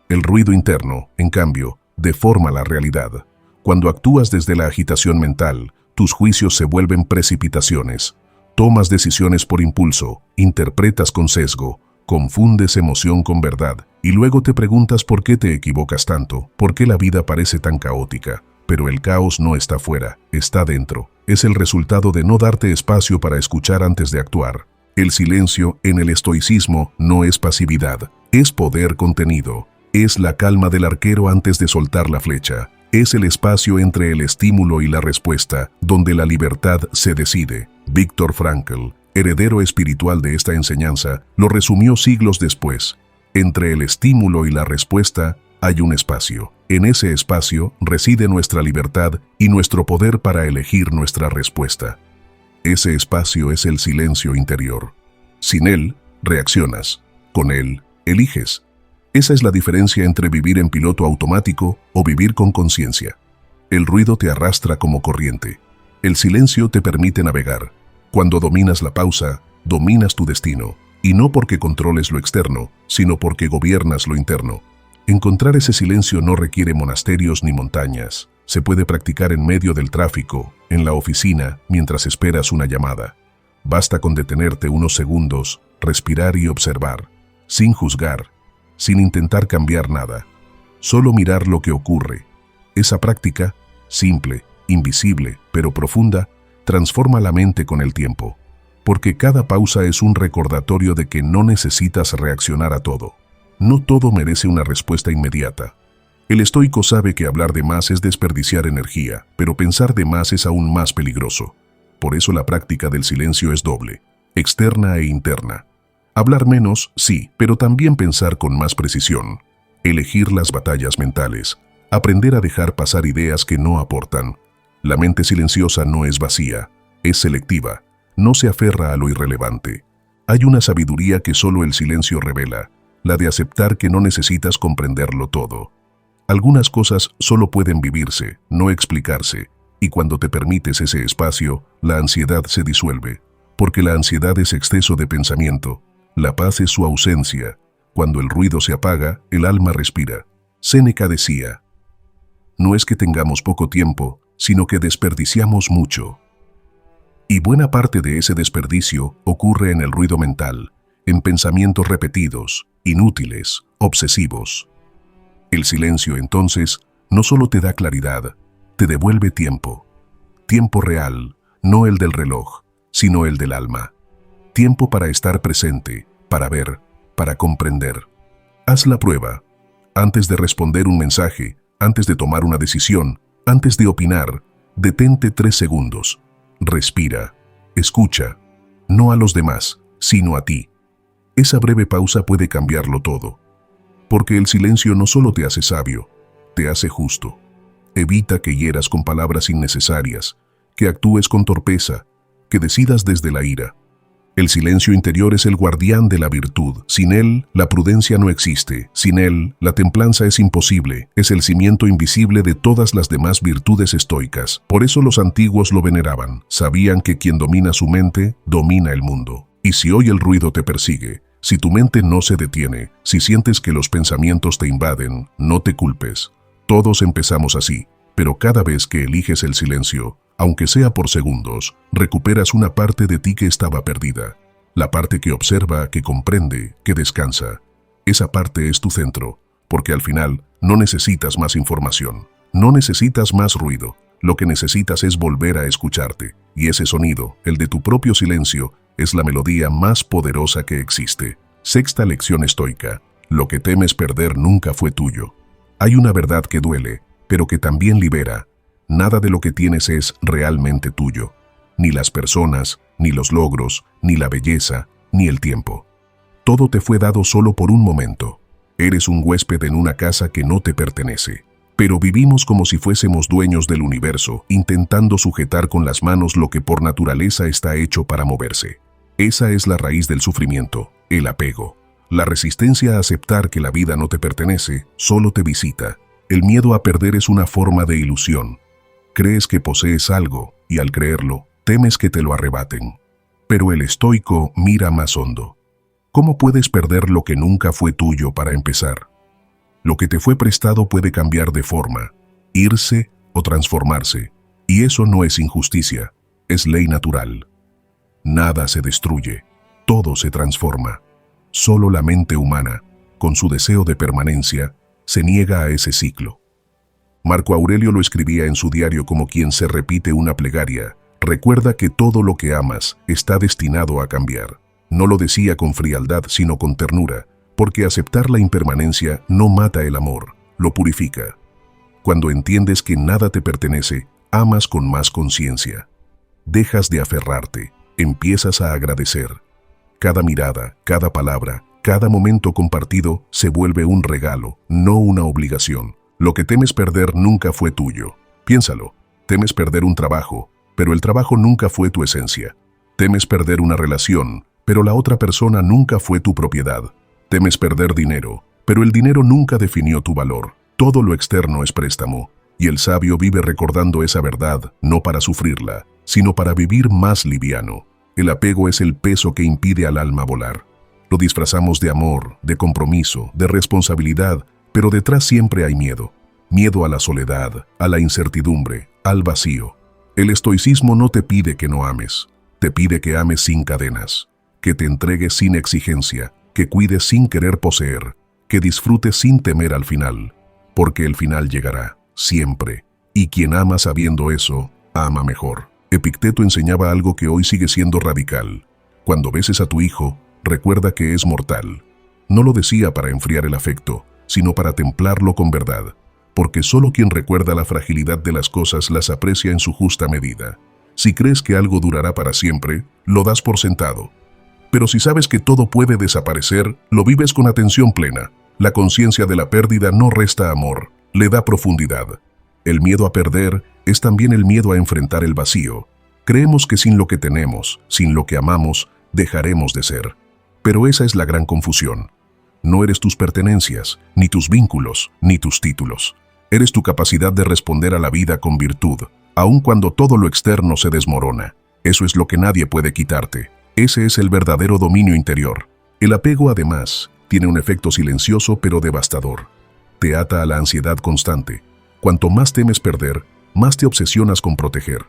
El ruido interno, en cambio, deforma la realidad. Cuando actúas desde la agitación mental, tus juicios se vuelven precipitaciones. Tomas decisiones por impulso, interpretas con sesgo, confundes emoción con verdad, y luego te preguntas por qué te equivocas tanto, por qué la vida parece tan caótica. Pero el caos no está fuera, está dentro. Es el resultado de no darte espacio para escuchar antes de actuar. El silencio en el estoicismo no es pasividad, es poder contenido. Es la calma del arquero antes de soltar la flecha. Es el espacio entre el estímulo y la respuesta, donde la libertad se decide. Viktor Frankl, heredero espiritual de esta enseñanza, lo resumió siglos después. Entre el estímulo y la respuesta hay un espacio. En ese espacio reside nuestra libertad y nuestro poder para elegir nuestra respuesta. Ese espacio es el silencio interior. Sin él, reaccionas. Con él, eliges. Esa es la diferencia entre vivir en piloto automático o vivir con conciencia. El ruido te arrastra como corriente. El silencio te permite navegar. Cuando dominas la pausa, dominas tu destino. Y no porque controles lo externo, sino porque gobiernas lo interno. Encontrar ese silencio no requiere monasterios ni montañas. Se puede practicar en medio del tráfico, en la oficina, mientras esperas una llamada. Basta con detenerte unos segundos, respirar y observar, sin juzgar, sin intentar cambiar nada. Solo mirar lo que ocurre. Esa práctica, simple, invisible, pero profunda, transforma la mente con el tiempo. Porque cada pausa es un recordatorio de que no necesitas reaccionar a todo. No todo merece una respuesta inmediata. El estoico sabe que hablar de más es desperdiciar energía, pero pensar de más es aún más peligroso. Por eso la práctica del silencio es doble, externa e interna. Hablar menos, sí, pero también pensar con más precisión. Elegir las batallas mentales. Aprender a dejar pasar ideas que no aportan. La mente silenciosa no es vacía, es selectiva. No se aferra a lo irrelevante. Hay una sabiduría que solo el silencio revela, la de aceptar que no necesitas comprenderlo todo. Algunas cosas solo pueden vivirse, no explicarse, y cuando te permites ese espacio, la ansiedad se disuelve, porque la ansiedad es exceso de pensamiento, la paz es su ausencia. Cuando el ruido se apaga, el alma respira. Séneca decía, no es que tengamos poco tiempo, sino que desperdiciamos mucho. Y buena parte de ese desperdicio ocurre en el ruido mental, en pensamientos repetidos, inútiles, obsesivos. El silencio, entonces, no solo te da claridad, te devuelve tiempo. Tiempo real, no el del reloj, sino el del alma. Tiempo para estar presente, para ver, para comprender. Haz la prueba. Antes de responder un mensaje, antes de tomar una decisión, antes de opinar, detente 3 segundos. Respira, escucha, no a los demás, sino a ti. Esa breve pausa puede cambiarlo todo. Porque el silencio no solo te hace sabio, te hace justo. Evita que hieras con palabras innecesarias, que actúes con torpeza, que decidas desde la ira. El silencio interior es el guardián de la virtud. Sin él, la prudencia no existe. Sin él, la templanza es imposible. Es el cimiento invisible de todas las demás virtudes estoicas. Por eso los antiguos lo veneraban. Sabían que quien domina su mente, domina el mundo. Y si hoy el ruido te persigue, si tu mente no se detiene, si sientes que los pensamientos te invaden, no te culpes. Todos empezamos así, pero cada vez que eliges el silencio, aunque sea por segundos, recuperas una parte de ti que estaba perdida. La parte que observa, que comprende, que descansa. Esa parte es tu centro, porque al final no necesitas más información, no necesitas más ruido. Lo que necesitas es volver a escucharte, y ese sonido, el de tu propio silencio, es la melodía más poderosa que existe. Sexta lección estoica: lo que temes perder nunca fue tuyo. Hay una verdad que duele, pero que también libera. Nada de lo que tienes es realmente tuyo. Ni las personas, ni los logros, ni la belleza, ni el tiempo. Todo te fue dado solo por un momento. Eres un huésped en una casa que no te pertenece. Pero vivimos como si fuésemos dueños del universo, intentando sujetar con las manos lo que por naturaleza está hecho para moverse. Esa es la raíz del sufrimiento, el apego. La resistencia a aceptar que la vida no te pertenece, solo te visita. El miedo a perder es una forma de ilusión. Crees que posees algo, y al creerlo, temes que te lo arrebaten. Pero el estoico mira más hondo. ¿Cómo puedes perder lo que nunca fue tuyo para empezar? Lo que te fue prestado puede cambiar de forma, irse o transformarse, y eso no es injusticia, es ley natural. Nada se destruye, todo se transforma. Solo la mente humana, con su deseo de permanencia, se niega a ese ciclo. Marco Aurelio lo escribía en su diario como quien se repite una plegaria: recuerda que todo lo que amas está destinado a cambiar. No lo decía con frialdad, sino con ternura, porque aceptar la impermanencia no mata el amor, lo purifica. Cuando entiendes que nada te pertenece, amas con más conciencia. Dejas de aferrarte, empiezas a agradecer. Cada mirada, cada palabra, cada momento compartido se vuelve un regalo, no una obligación. Lo que temes perder nunca fue tuyo. Piénsalo, temes perder un trabajo, pero el trabajo nunca fue tu esencia. Temes perder una relación, pero la otra persona nunca fue tu propiedad. Temes perder dinero, pero el dinero nunca definió tu valor. Todo lo externo es préstamo, y el sabio vive recordando esa verdad, no para sufrirla, sino para vivir más liviano. El apego es el peso que impide al alma volar. Lo disfrazamos de amor, de compromiso, de responsabilidad, pero detrás siempre hay miedo. Miedo a la soledad, a la incertidumbre, al vacío. El estoicismo no te pide que no ames, te pide que ames sin cadenas, que te entregues sin exigencia, que cuides sin querer poseer, que disfrutes sin temer al final, porque el final llegará, siempre, y quien ama sabiendo eso, ama mejor. Epicteto enseñaba algo que hoy sigue siendo radical: cuando beses a tu hijo, recuerda que es mortal. No lo decía para enfriar el afecto, sino para templarlo con verdad, porque solo quien recuerda la fragilidad de las cosas las aprecia en su justa medida. Si crees que algo durará para siempre, lo das por sentado. Pero si sabes que todo puede desaparecer, lo vives con atención plena. La conciencia de la pérdida no resta amor, le da profundidad. El miedo a perder es también el miedo a enfrentar el vacío. Creemos que sin lo que tenemos, sin lo que amamos, dejaremos de ser. Pero esa es la gran confusión. No eres tus pertenencias, ni tus vínculos, ni tus títulos. Eres tu capacidad de responder a la vida con virtud, aun cuando todo lo externo se desmorona. Eso es lo que nadie puede quitarte. Ese es el verdadero dominio interior. El apego, además, tiene un efecto silencioso pero devastador. Te ata a la ansiedad constante. Cuanto más temes perder, más te obsesionas con proteger.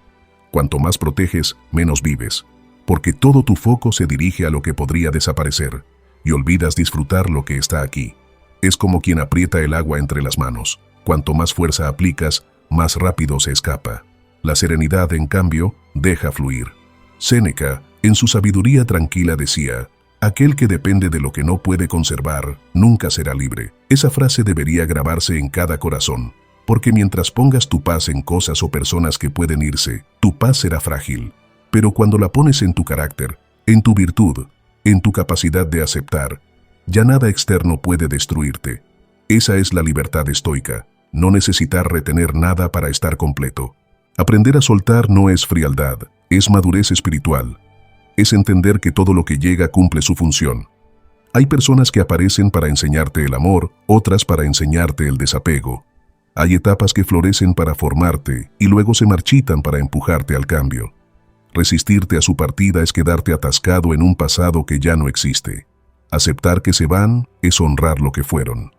Cuanto más proteges, menos vives, porque todo tu foco se dirige a lo que podría desaparecer, y olvidas disfrutar lo que está aquí. Es como quien aprieta el agua entre las manos. Cuanto más fuerza aplicas, más rápido se escapa. La serenidad, en cambio, deja fluir. Séneca, en su sabiduría tranquila, decía: aquel que depende de lo que no puede conservar, nunca será libre. Esa frase debería grabarse en cada corazón, porque mientras pongas tu paz en cosas o personas que pueden irse, tu paz será frágil. Pero cuando la pones en tu carácter, en tu virtud, en tu capacidad de aceptar, ya nada externo puede destruirte. Esa es la libertad estoica, no necesitar retener nada para estar completo. Aprender a soltar no es frialdad, es madurez espiritual. Es entender que todo lo que llega cumple su función. Hay personas que aparecen para enseñarte el amor, otras para enseñarte el desapego. Hay etapas que florecen para formarte y luego se marchitan para empujarte al cambio. Resistirte a su partida es quedarte atascado en un pasado que ya no existe. Aceptar que se van es honrar lo que fueron.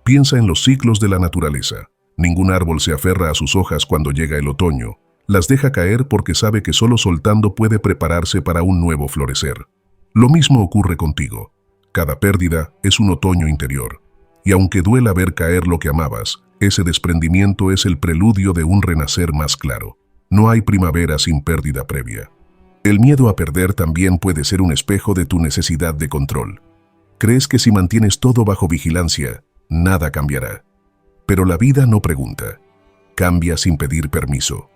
Piensa en los ciclos de la naturaleza. Ningún árbol se aferra a sus hojas cuando llega el otoño. Las deja caer porque sabe que solo soltando puede prepararse para un nuevo florecer. Lo mismo ocurre contigo. Cada pérdida es un otoño interior. Y aunque duela ver caer lo que amabas, ese desprendimiento es el preludio de un renacer más claro. No hay primavera sin pérdida previa. El miedo a perder también puede ser un espejo de tu necesidad de control. Crees que si mantienes todo bajo vigilancia, nada cambiará. Pero la vida no pregunta. Cambia sin pedir permiso.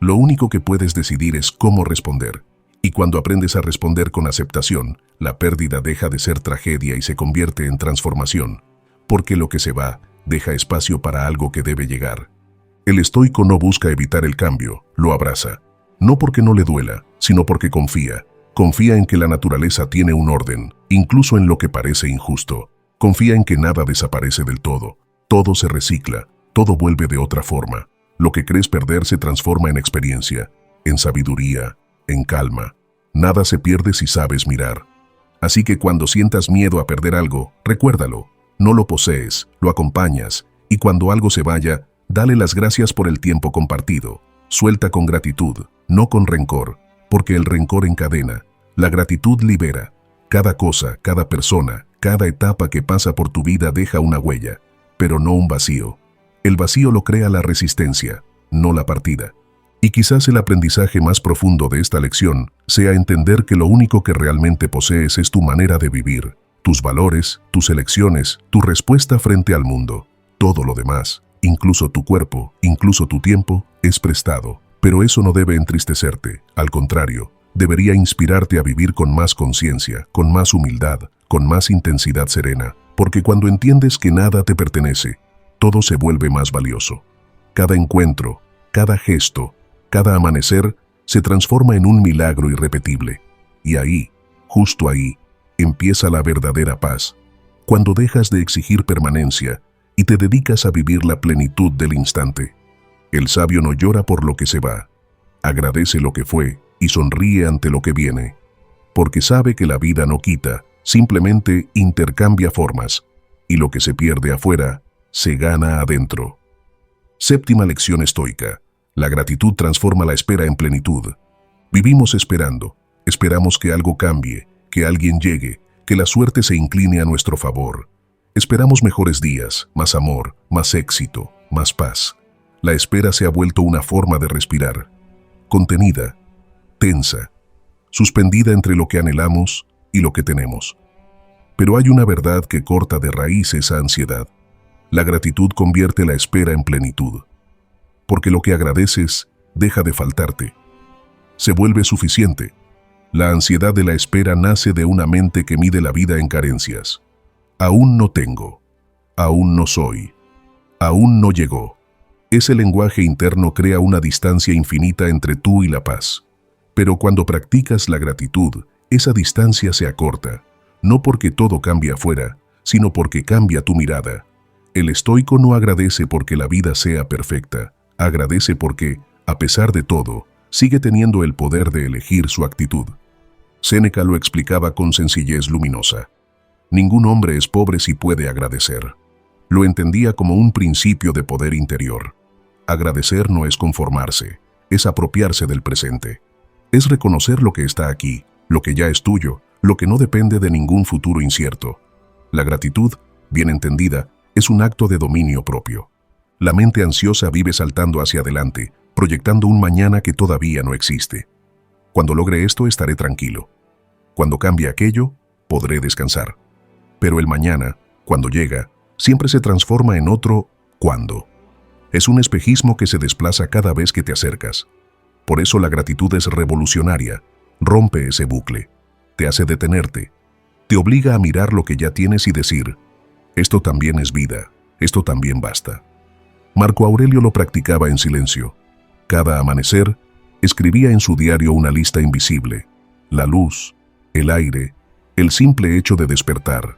Lo único que puedes decidir es cómo responder. Y cuando aprendes a responder con aceptación, la pérdida deja de ser tragedia y se convierte en transformación. Porque lo que se va, deja espacio para algo que debe llegar. El estoico no busca evitar el cambio, lo abraza. No porque no le duela, sino porque confía. Confía en que la naturaleza tiene un orden, incluso en lo que parece injusto. Confía en que nada desaparece del todo. Todo se recicla, todo vuelve de otra forma. Lo que crees perder se transforma en experiencia, en sabiduría, en calma. Nada se pierde si sabes mirar. Así que cuando sientas miedo a perder algo, recuérdalo. No lo posees, lo acompañas, y cuando algo se vaya, dale las gracias por el tiempo compartido. Suelta con gratitud, no con rencor, porque el rencor encadena. La gratitud libera. Cada cosa, cada persona, cada etapa que pasa por tu vida deja una huella, pero no un vacío. El vacío lo crea la resistencia, no la partida. Y quizás el aprendizaje más profundo de esta lección sea entender que lo único que realmente posees es tu manera de vivir, tus valores, tus elecciones, tu respuesta frente al mundo. Todo lo demás, incluso tu cuerpo, incluso tu tiempo, es prestado. Pero eso no debe entristecerte, al contrario, debería inspirarte a vivir con más conciencia, con más humildad, con más intensidad serena, porque cuando entiendes que nada te pertenece, todo se vuelve más valioso. Cada encuentro, cada gesto, cada amanecer se transforma en un milagro irrepetible. Y ahí, justo ahí, empieza la verdadera paz, cuando dejas de exigir permanencia y te dedicas a vivir la plenitud del instante. El sabio no llora por lo que se va, agradece lo que fue y sonríe ante lo que viene, porque sabe que la vida no quita, simplemente intercambia formas, y lo que se pierde afuera, se gana adentro. Séptima lección estoica. La gratitud transforma la espera en plenitud. Vivimos esperando, esperamos que algo cambie, que alguien llegue, que la suerte se incline a nuestro favor. Esperamos mejores días, más amor, más éxito, más paz. La espera se ha vuelto una forma de respirar, contenida, tensa, suspendida entre lo que anhelamos y lo que tenemos. Pero hay una verdad que corta de raíz esa ansiedad. La gratitud convierte la espera en plenitud. Porque lo que agradeces deja de faltarte. Se vuelve suficiente. La ansiedad de la espera nace de una mente que mide la vida en carencias. Aún no tengo. Aún no soy. Aún no llegó. Ese lenguaje interno crea una distancia infinita entre tú y la paz. Pero cuando practicas la gratitud, esa distancia se acorta. No porque todo cambie afuera, sino porque cambia tu mirada. El estoico no agradece porque la vida sea perfecta. Agradece porque, a pesar de todo, sigue teniendo el poder de elegir su actitud. Séneca lo explicaba con sencillez luminosa. Ningún hombre es pobre si puede agradecer. Lo entendía como un principio de poder interior. Agradecer no es conformarse, es apropiarse del presente. Es reconocer lo que está aquí, lo que ya es tuyo, lo que no depende de ningún futuro incierto. La gratitud, bien entendida, es un acto de dominio propio. La mente ansiosa vive saltando hacia adelante, proyectando un mañana que todavía no existe. Cuando logre esto estaré tranquilo. Cuando cambie aquello, podré descansar. Pero el mañana, cuando llega, siempre se transforma en otro cuándo. Es un espejismo que se desplaza cada vez que te acercas. Por eso la gratitud es revolucionaria. Rompe ese bucle. Te hace detenerte. Te obliga a mirar lo que ya tienes y decir, esto también es vida, esto también basta. Marco Aurelio lo practicaba en silencio. Cada amanecer, escribía en su diario una lista invisible. La luz, el aire, el simple hecho de despertar.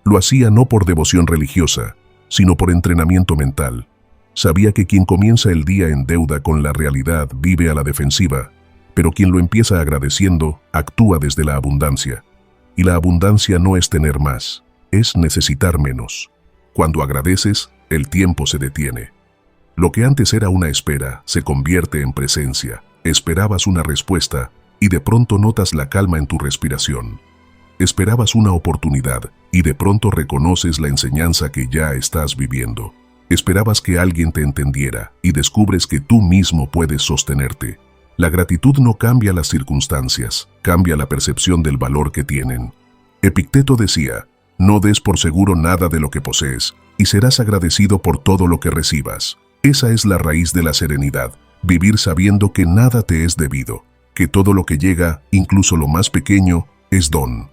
Lo hacía no por devoción religiosa, sino por entrenamiento mental. Sabía que quien comienza el día en deuda con la realidad vive a la defensiva, pero quien lo empieza agradeciendo actúa desde la abundancia. Y la abundancia no es tener más, es necesitar menos. Cuando agradeces, el tiempo se detiene. Lo que antes era una espera se convierte en presencia. Esperabas una respuesta y de pronto notas la calma en tu respiración. Esperabas una oportunidad y de pronto reconoces la enseñanza que ya estás viviendo. Esperabas que alguien te entendiera y descubres que tú mismo puedes sostenerte. La gratitud no cambia las circunstancias, cambia la percepción del valor que tienen. Epicteto decía, no des por seguro nada de lo que posees, y serás agradecido por todo lo que recibas. Esa es la raíz de la serenidad, vivir sabiendo que nada te es debido, que todo lo que llega, incluso lo más pequeño, es don.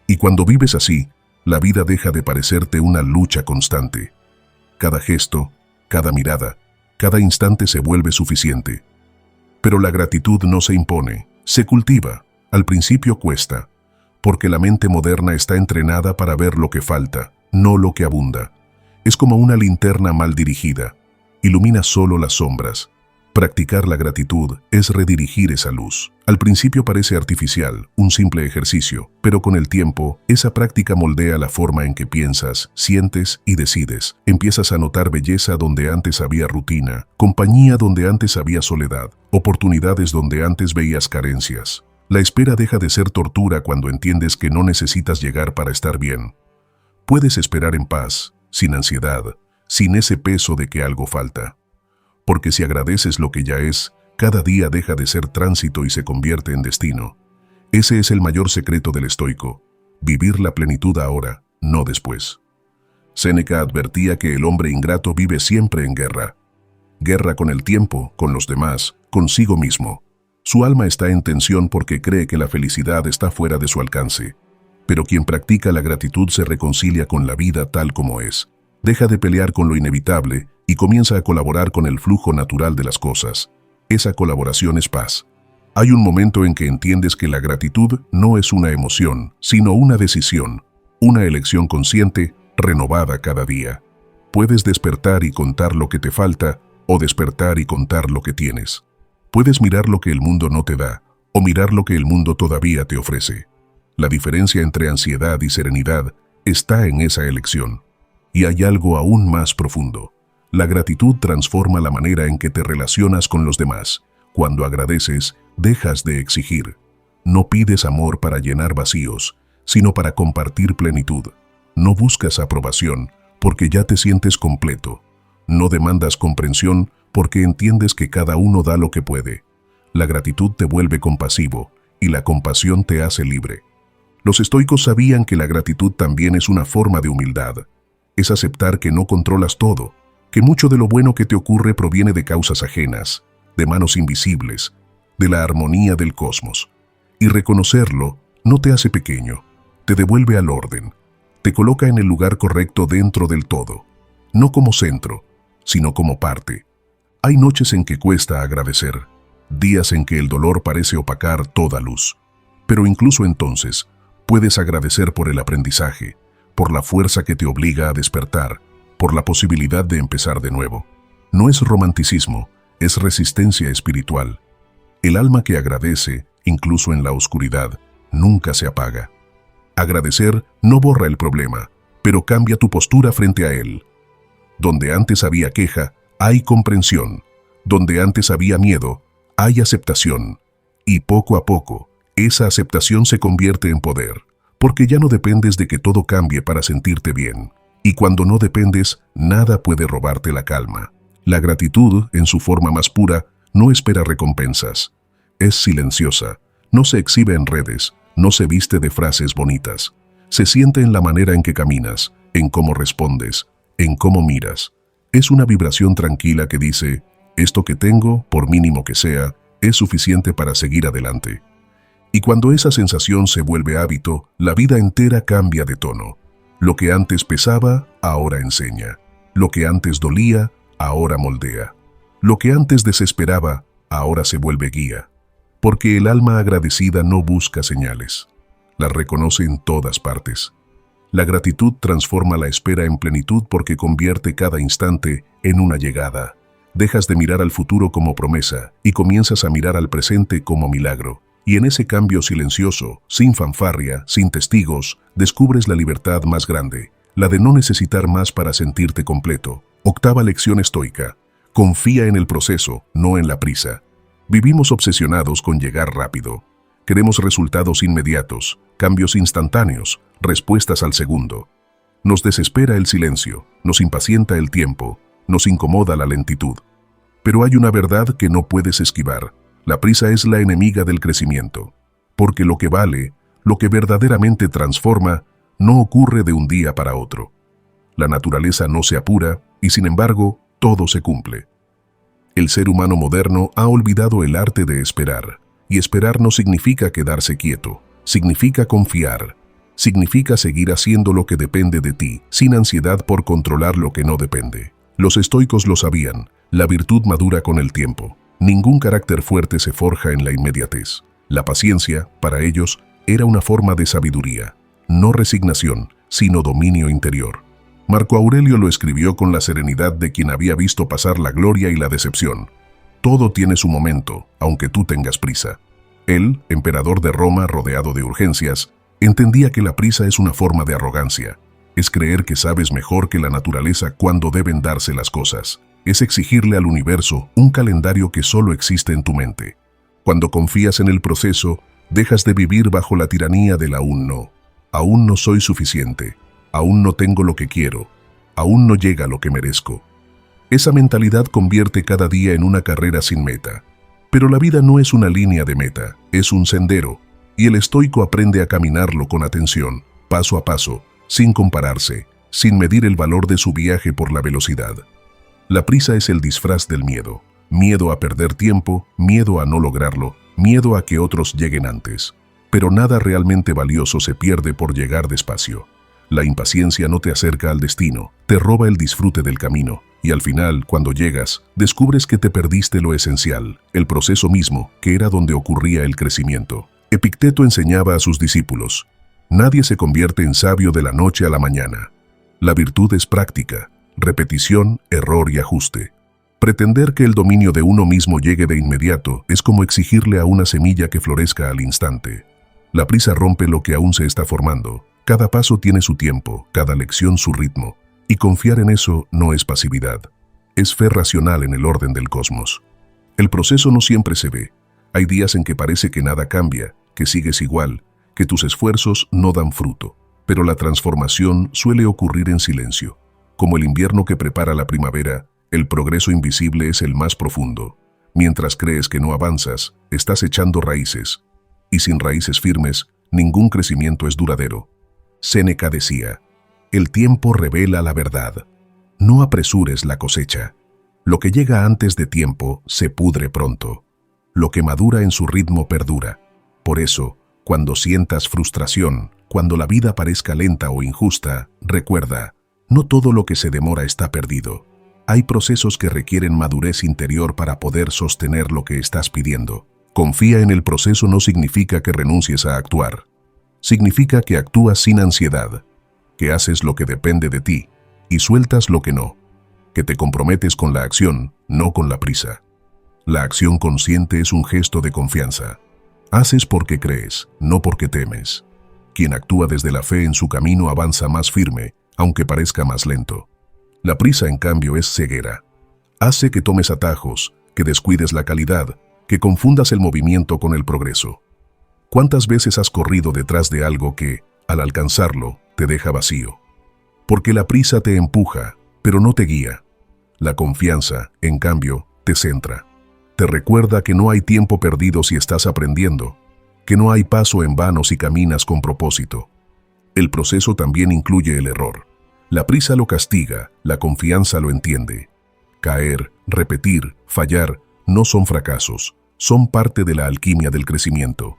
Y cuando vives así, la vida deja de parecerte una lucha constante. Cada gesto, cada mirada, cada instante se vuelve suficiente. Pero la gratitud no se impone, se cultiva. Al principio cuesta, porque la mente moderna está entrenada para ver lo que falta, no lo que abunda. Es como una linterna mal dirigida, ilumina solo las sombras. Practicar la gratitud es redirigir esa luz. Al principio parece artificial, un simple ejercicio, pero con el tiempo, esa práctica moldea la forma en que piensas, sientes y decides. Empiezas a notar belleza donde antes había rutina, compañía donde antes había soledad, oportunidades donde antes veías carencias. La espera deja de ser tortura cuando entiendes que no necesitas llegar para estar bien. Puedes esperar en paz, sin ansiedad, sin ese peso de que algo falta. Porque si agradeces lo que ya es, cada día deja de ser tránsito y se convierte en destino. Ese es el mayor secreto del estoico, vivir la plenitud ahora, no después. Séneca advertía que el hombre ingrato vive siempre en guerra. Guerra con el tiempo, con los demás, consigo mismo. Su alma está en tensión porque cree que la felicidad está fuera de su alcance. Pero quien practica la gratitud se reconcilia con la vida tal como es. Deja de pelear con lo inevitable y comienza a colaborar con el flujo natural de las cosas. Esa colaboración es paz. Hay un momento en que entiendes que la gratitud no es una emoción, sino una decisión, una elección consciente, renovada cada día. Puedes despertar y contar lo que te falta, o despertar y contar lo que tienes. Puedes mirar lo que el mundo no te da, o mirar lo que el mundo todavía te ofrece. La diferencia entre ansiedad y serenidad está en esa elección. Y hay algo aún más profundo. La gratitud transforma la manera en que te relacionas con los demás. Cuando agradeces, dejas de exigir. No pides amor para llenar vacíos, sino para compartir plenitud. No buscas aprobación, porque ya te sientes completo. No demandas comprensión, porque entiendes que cada uno da lo que puede. La gratitud te vuelve compasivo, y la compasión te hace libre. Los estoicos sabían que la gratitud también es una forma de humildad. Es aceptar que no controlas todo, que mucho de lo bueno que te ocurre proviene de causas ajenas, de manos invisibles, de la armonía del cosmos. Y reconocerlo no te hace pequeño, te devuelve al orden, te coloca en el lugar correcto dentro del todo, no como centro, sino como parte. Hay noches en que cuesta agradecer, días en que el dolor parece opacar toda luz, pero incluso entonces puedes agradecer por el aprendizaje, por la fuerza que te obliga a despertar, por la posibilidad de empezar de nuevo. No es romanticismo, es resistencia espiritual. El alma que agradece, incluso en la oscuridad, nunca se apaga. Agradecer no borra el problema, pero cambia tu postura frente a él. Donde antes había queja, hay comprensión. Donde antes había miedo, hay aceptación. Y poco a poco, esa aceptación se convierte en poder. Porque ya no dependes de que todo cambie para sentirte bien. Y cuando no dependes, nada puede robarte la calma. La gratitud, en su forma más pura, no espera recompensas. Es silenciosa, no se exhibe en redes, no se viste de frases bonitas. Se siente en la manera en que caminas, en cómo respondes, en cómo miras. Es una vibración tranquila que dice, esto que tengo, por mínimo que sea, es suficiente para seguir adelante. Y cuando esa sensación se vuelve hábito, la vida entera cambia de tono. Lo que antes pesaba, ahora enseña. Lo que antes dolía, ahora moldea. Lo que antes desesperaba, ahora se vuelve guía. Porque el alma agradecida no busca señales. Las reconoce en todas partes. La gratitud transforma la espera en plenitud porque convierte cada instante en una llegada. Dejas de mirar al futuro como promesa y comienzas a mirar al presente como milagro. Y en ese cambio silencioso, sin fanfarria, sin testigos, descubres la libertad más grande, la de no necesitar más para sentirte completo. Octava lección estoica. Confía en el proceso, no en la prisa. Vivimos obsesionados con llegar rápido. Queremos resultados inmediatos, cambios instantáneos, respuestas al segundo. Nos desespera el silencio, nos impacienta el tiempo, nos incomoda la lentitud. Pero hay una verdad que no puedes esquivar. La prisa es la enemiga del crecimiento. Porque lo que vale, lo que verdaderamente transforma, no ocurre de un día para otro. La naturaleza no se apura y, sin embargo, todo se cumple. El ser humano moderno ha olvidado el arte de esperar. Y esperar no significa quedarse quieto, significa confiar. Significa seguir haciendo lo que depende de ti, sin ansiedad por controlar lo que no depende. Los estoicos lo sabían, la virtud madura con el tiempo. Ningún carácter fuerte se forja en la inmediatez. La paciencia, para ellos, era una forma de sabiduría, no resignación, sino dominio interior. Marco Aurelio lo escribió con la serenidad de quien había visto pasar la gloria y la decepción. Todo tiene su momento, aunque tú tengas prisa. Él, emperador de Roma rodeado de urgencias, entendía que la prisa es una forma de arrogancia. Es creer que sabes mejor que la naturaleza cuándo deben darse las cosas. Es exigirle al universo un calendario que solo existe en tu mente. Cuando confías en el proceso, dejas de vivir bajo la tiranía del aún no. Aún no soy suficiente. Aún no tengo lo que quiero. Aún no llega lo que merezco. Esa mentalidad convierte cada día en una carrera sin meta. Pero la vida no es una línea de meta, es un sendero, y el estoico aprende a caminarlo con atención, paso a paso, sin compararse, sin medir el valor de su viaje por la velocidad. La prisa es el disfraz del miedo. Miedo a perder tiempo, miedo a no lograrlo, miedo a que otros lleguen antes. Pero nada realmente valioso se pierde por llegar despacio. La impaciencia no te acerca al destino, te roba el disfrute del camino, y al final, cuando llegas, descubres que te perdiste lo esencial, el proceso mismo, que era donde ocurría el crecimiento. Epicteto enseñaba a sus discípulos: nadie se convierte en sabio de la noche a la mañana. La virtud es práctica, repetición, error y ajuste. Pretender que el dominio de uno mismo llegue de inmediato es como exigirle a una semilla que florezca al instante. La prisa rompe lo que aún se está formando. Cada paso tiene su tiempo, cada lección su ritmo, y confiar en eso no es pasividad. Es fe racional en el orden del cosmos. El proceso no siempre se ve. Hay días en que parece que nada cambia, que sigues igual, que tus esfuerzos no dan fruto. Pero la transformación suele ocurrir en silencio. Como el invierno que prepara la primavera, el progreso invisible es el más profundo. Mientras crees que no avanzas, estás echando raíces. Y sin raíces firmes, ningún crecimiento es duradero. Séneca decía: el tiempo revela la verdad. No apresures la cosecha. Lo que llega antes de tiempo se pudre pronto. Lo que madura en su ritmo perdura. Por eso, cuando sientas frustración, cuando la vida parezca lenta o injusta, recuerda, no todo lo que se demora está perdido. Hay procesos que requieren madurez interior para poder sostener lo que estás pidiendo. Confía en el proceso no significa que renuncies a actuar. Significa que actúas sin ansiedad, que haces lo que depende de ti y sueltas lo que no, que te comprometes con la acción, no con la prisa. La acción consciente es un gesto de confianza. Haces porque crees, no porque temes. Quien actúa desde la fe en su camino avanza más firme, aunque parezca más lento. La prisa, en cambio, es ceguera. Hace que tomes atajos, que descuides la calidad, que confundas el movimiento con el progreso. ¿Cuántas veces has corrido detrás de algo que, al alcanzarlo, te deja vacío? Porque la prisa te empuja, pero no te guía. La confianza, en cambio, te centra. Te recuerda que no hay tiempo perdido si estás aprendiendo, que no hay paso en vano si caminas con propósito. El proceso también incluye el error. La prisa lo castiga, la confianza lo entiende. Caer, repetir, fallar, no son fracasos, son parte de la alquimia del crecimiento.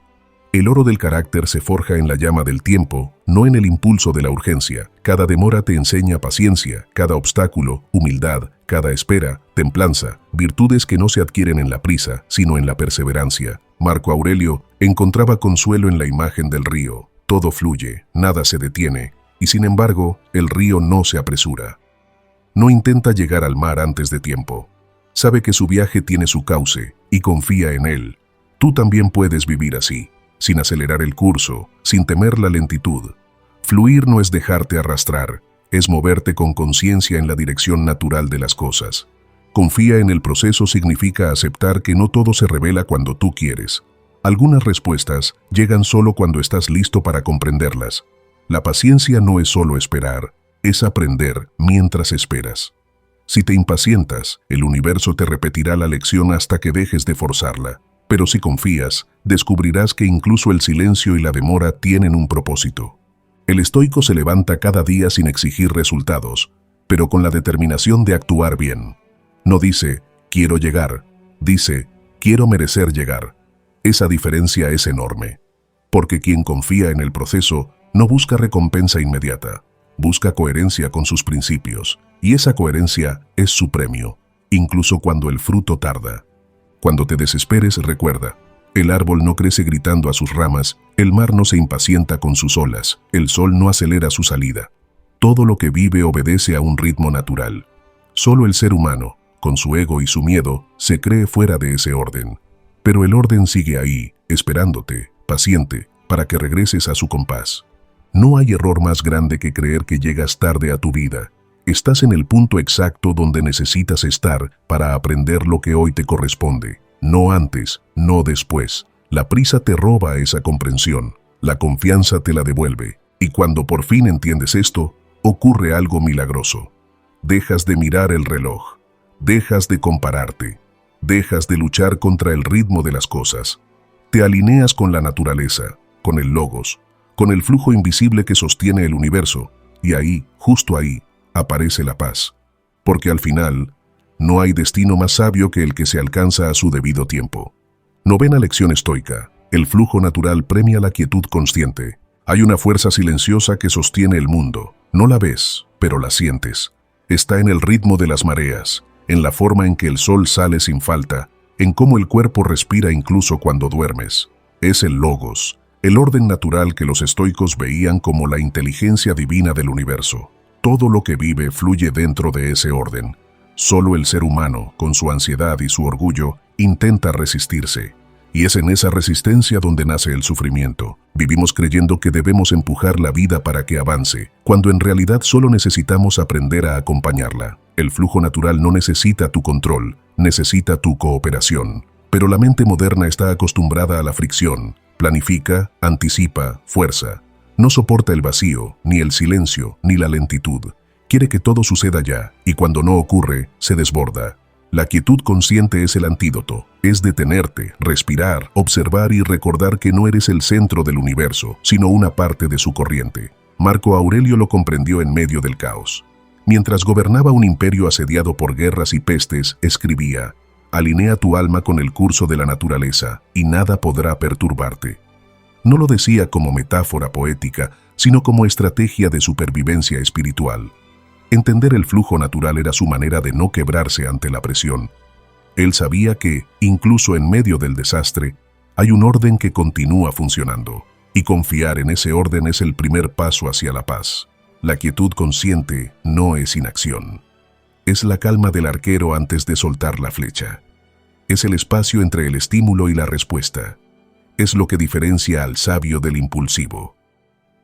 El oro del carácter se forja en la llama del tiempo, no en el impulso de la urgencia. Cada demora te enseña paciencia, cada obstáculo, humildad, cada espera, templanza, virtudes que no se adquieren en la prisa, sino en la perseverancia. Marco Aurelio encontraba consuelo en la imagen del río. Todo fluye, nada se detiene, y sin embargo, el río no se apresura. No intenta llegar al mar antes de tiempo. Sabe que su viaje tiene su cauce, y confía en él. Tú también puedes vivir así, sin acelerar el curso, sin temer la lentitud. Fluir no es dejarte arrastrar, es moverte con conciencia en la dirección natural de las cosas. Confía en el proceso significa aceptar que no todo se revela cuando tú quieres. Algunas respuestas llegan solo cuando estás listo para comprenderlas. La paciencia no es solo esperar, es aprender mientras esperas. Si te impacientas, el universo te repetirá la lección hasta que dejes de forzarla. Pero si confías, descubrirás que incluso el silencio y la demora tienen un propósito. El estoico se levanta cada día sin exigir resultados, pero con la determinación de actuar bien. No dice, quiero llegar, dice, quiero merecer llegar. Esa diferencia es enorme, porque quien confía en el proceso no busca recompensa inmediata, busca coherencia con sus principios, y esa coherencia es su premio, incluso cuando el fruto tarda. Cuando te desesperes, recuerda, el árbol no crece gritando a sus ramas, el mar no se impacienta con sus olas, el sol no acelera su salida. Todo lo que vive obedece a un ritmo natural. Solo el ser humano, con su ego y su miedo, se cree fuera de ese orden. Pero el orden sigue ahí, esperándote, paciente, para que regreses a su compás. No hay error más grande que creer que llegas tarde a tu vida. Estás en el punto exacto donde necesitas estar para aprender lo que hoy te corresponde. No antes, no después. La prisa te roba esa comprensión. La confianza te la devuelve. Y cuando por fin entiendes esto, ocurre algo milagroso. Dejas de mirar el reloj. Dejas de compararte. Dejas de luchar contra el ritmo de las cosas. Te alineas con la naturaleza, con el logos, con el flujo invisible que sostiene el universo. Y ahí, justo ahí, aparece la paz. Porque al final, no hay destino más sabio que el que se alcanza a su debido tiempo. Novena lección estoica. El flujo natural premia la quietud consciente. Hay una fuerza silenciosa que sostiene el mundo. No la ves, pero la sientes. Está en el ritmo de las mareas, en la forma en que el sol sale sin falta, en cómo el cuerpo respira incluso cuando duermes. Es el logos, el orden natural que los estoicos veían como la inteligencia divina del universo. Todo lo que vive fluye dentro de ese orden. Solo el ser humano, con su ansiedad y su orgullo, intenta resistirse. Y es en esa resistencia donde nace el sufrimiento. Vivimos creyendo que debemos empujar la vida para que avance, cuando en realidad solo necesitamos aprender a acompañarla. El flujo natural no necesita tu control, necesita tu cooperación. Pero la mente moderna está acostumbrada a la fricción. Planifica, anticipa, fuerza. No soporta el vacío, ni el silencio, ni la lentitud. Quiere que todo suceda ya, y cuando no ocurre, se desborda. La quietud consciente es el antídoto. Es detenerte, respirar, observar y recordar que no eres el centro del universo, sino una parte de su corriente. Marco Aurelio lo comprendió en medio del caos. Mientras gobernaba un imperio asediado por guerras y pestes, escribía: «Alinea tu alma con el curso de la naturaleza, y nada podrá perturbarte». No lo decía como metáfora poética, sino como estrategia de supervivencia espiritual. Entender el flujo natural era su manera de no quebrarse ante la presión. Él sabía que, incluso en medio del desastre, hay un orden que continúa funcionando, y confiar en ese orden es el primer paso hacia la paz. La quietud consciente no es inacción. Es la calma del arquero antes de soltar la flecha. Es el espacio entre el estímulo y la respuesta. Es lo que diferencia al sabio del impulsivo.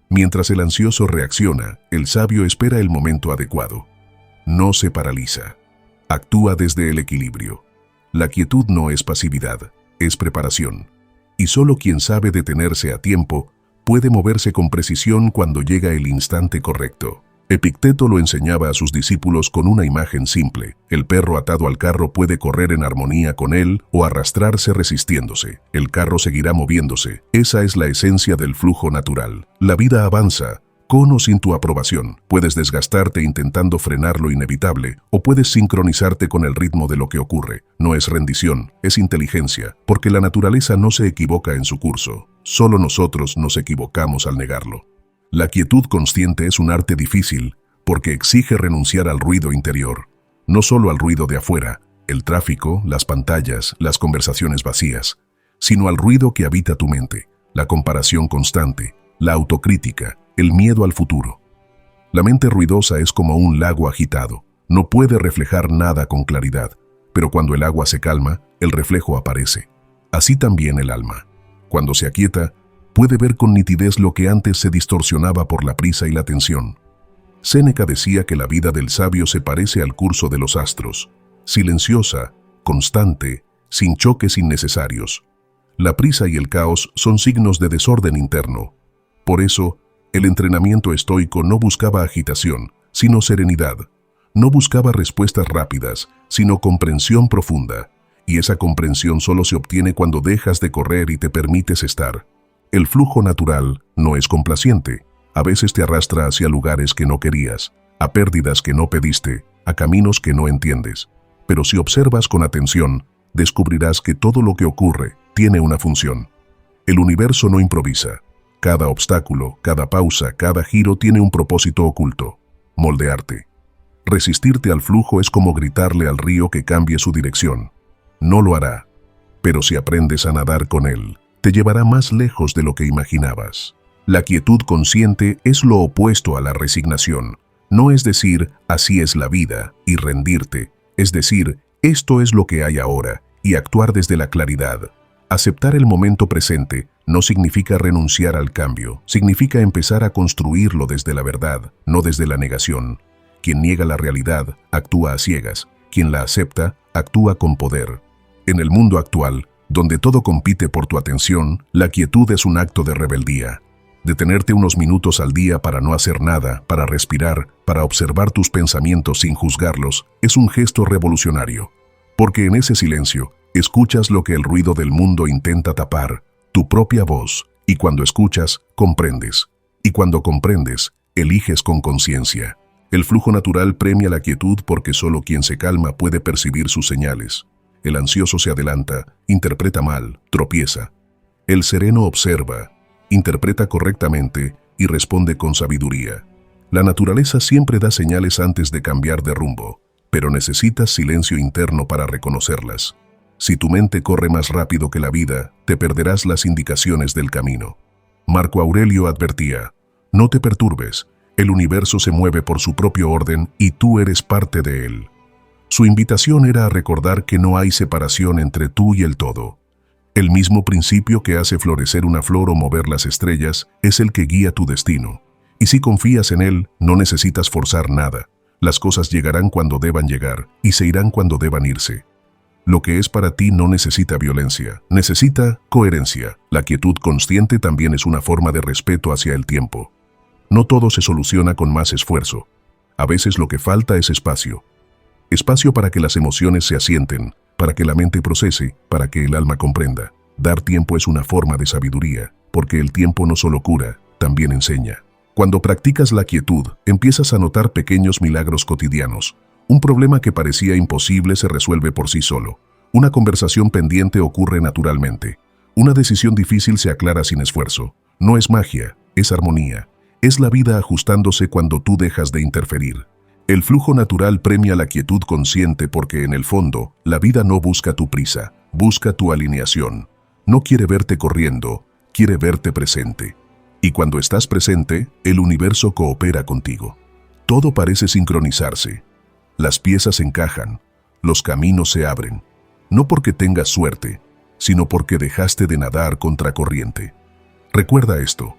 Mientras el ansioso reacciona, el sabio espera el momento adecuado. No se paraliza. Actúa desde el equilibrio. La quietud no es pasividad, es preparación. Y solo quien sabe detenerse a tiempo puede moverse con precisión cuando llega el instante correcto. Epicteto lo enseñaba a sus discípulos con una imagen simple. El perro atado al carro puede correr en armonía con él o arrastrarse resistiéndose. El carro seguirá moviéndose. Esa es la esencia del flujo natural. La vida avanza, con o sin tu aprobación. Puedes desgastarte intentando frenar lo inevitable o puedes sincronizarte con el ritmo de lo que ocurre. No es rendición, es inteligencia, porque la naturaleza no se equivoca en su curso. Solo nosotros nos equivocamos al negarlo. La quietud consciente es un arte difícil porque exige renunciar al ruido interior, no solo al ruido de afuera, el tráfico, las pantallas, las conversaciones vacías, sino al ruido que habita tu mente, la comparación constante, la autocrítica, el miedo al futuro. La mente ruidosa es como un lago agitado, no puede reflejar nada con claridad, pero cuando el agua se calma, el reflejo aparece. Así también el alma. Cuando se aquieta, puede ver con nitidez lo que antes se distorsionaba por la prisa y la tensión. Séneca decía que la vida del sabio se parece al curso de los astros, silenciosa, constante, sin choques innecesarios. La prisa y el caos son signos de desorden interno. Por eso, el entrenamiento estoico no buscaba agitación, sino serenidad. No buscaba respuestas rápidas, sino comprensión profunda. Y esa comprensión solo se obtiene cuando dejas de correr y te permites estar. El flujo natural no es complaciente. A veces te arrastra hacia lugares que no querías, a pérdidas que no pediste, a caminos que no entiendes. Pero si observas con atención, descubrirás que todo lo que ocurre tiene una función. El universo no improvisa. Cada obstáculo, cada pausa, cada giro tiene un propósito oculto: moldearte. Resistirte al flujo es como gritarle al río que cambie su dirección. No lo hará. Pero si aprendes a nadar con él, te llevará más lejos de lo que imaginabas. La quietud consciente es lo opuesto a la resignación. No es decir, así es la vida, y rendirte. Es decir, esto es lo que hay ahora, y actuar desde la claridad. Aceptar el momento presente no significa renunciar al cambio, significa empezar a construirlo desde la verdad, no desde la negación. Quien niega la realidad, actúa a ciegas. Quien la acepta, actúa con poder. En el mundo actual, donde todo compite por tu atención, la quietud es un acto de rebeldía. Detenerte unos minutos al día para no hacer nada, para respirar, para observar tus pensamientos sin juzgarlos, es un gesto revolucionario. Porque en ese silencio, escuchas lo que el ruido del mundo intenta tapar, tu propia voz, y cuando escuchas, comprendes. Y cuando comprendes, eliges con conciencia. El flujo natural premia la quietud porque solo quien se calma puede percibir sus señales. El ansioso se adelanta, interpreta mal, tropieza. El sereno observa, interpreta correctamente y responde con sabiduría. La naturaleza siempre da señales antes de cambiar de rumbo, pero necesitas silencio interno para reconocerlas. Si tu mente corre más rápido que la vida, te perderás las indicaciones del camino. Marco Aurelio advertía: no te perturbes, el universo se mueve por su propio orden y tú eres parte de él. Su invitación era a recordar que no hay separación entre tú y el todo. El mismo principio que hace florecer una flor o mover las estrellas es el que guía tu destino. Y si confías en él, no necesitas forzar nada. Las cosas llegarán cuando deban llegar y se irán cuando deban irse. Lo que es para ti no necesita violencia, necesita coherencia. La quietud consciente también es una forma de respeto hacia el tiempo. No todo se soluciona con más esfuerzo. A veces lo que falta es espacio. Espacio para que las emociones se asienten, para que la mente procese, para que el alma comprenda. Dar tiempo es una forma de sabiduría, porque el tiempo no solo cura, también enseña. Cuando practicas la quietud, empiezas a notar pequeños milagros cotidianos. Un problema que parecía imposible se resuelve por sí solo. Una conversación pendiente ocurre naturalmente. Una decisión difícil se aclara sin esfuerzo. No es magia, es armonía. Es la vida ajustándose cuando tú dejas de interferir. El flujo natural premia la quietud consciente porque en el fondo, la vida no busca tu prisa, busca tu alineación. No quiere verte corriendo, quiere verte presente. Y cuando estás presente, el universo coopera contigo. Todo parece sincronizarse. Las piezas encajan, los caminos se abren. No porque tengas suerte, sino porque dejaste de nadar contra corriente. Recuerda esto: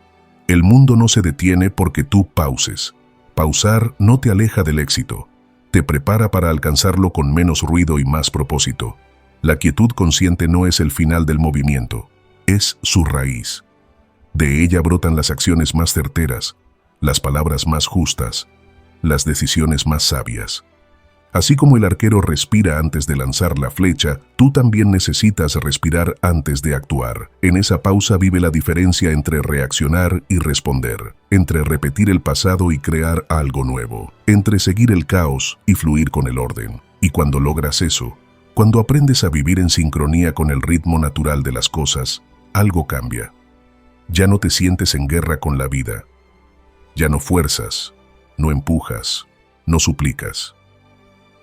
el mundo no se detiene porque tú pauses. Pausar no te aleja del éxito, te prepara para alcanzarlo con menos ruido y más propósito. La quietud consciente no es el final del movimiento, es su raíz. De ella brotan las acciones más certeras, las palabras más justas, las decisiones más sabias. Así como el arquero respira antes de lanzar la flecha, tú también necesitas respirar antes de actuar. En esa pausa vive la diferencia entre reaccionar y responder, entre repetir el pasado y crear algo nuevo, entre seguir el caos y fluir con el orden. Y cuando logras eso, cuando aprendes a vivir en sincronía con el ritmo natural de las cosas, algo cambia. Ya no te sientes en guerra con la vida. Ya no fuerzas, no empujas, no suplicas.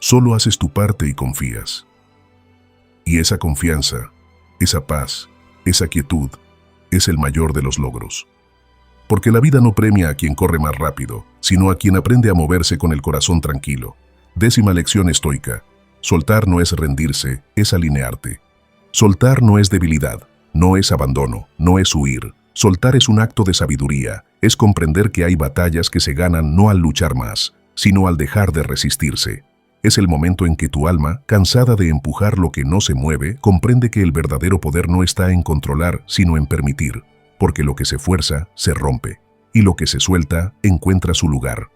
Solo haces tu parte y confías. Y esa confianza, esa paz, esa quietud, es el mayor de los logros. Porque la vida no premia a quien corre más rápido, sino a quien aprende a moverse con el corazón tranquilo. 10ª lección estoica: soltar no es rendirse, es alinearte. Soltar no es debilidad, no es abandono, no es huir. Soltar es un acto de sabiduría, es comprender que hay batallas que se ganan no al luchar más, sino al dejar de resistirse. Es el momento en que tu alma, cansada de empujar lo que no se mueve, comprende que el verdadero poder no está en controlar, sino en permitir, porque lo que se fuerza, se rompe, y lo que se suelta, encuentra su lugar.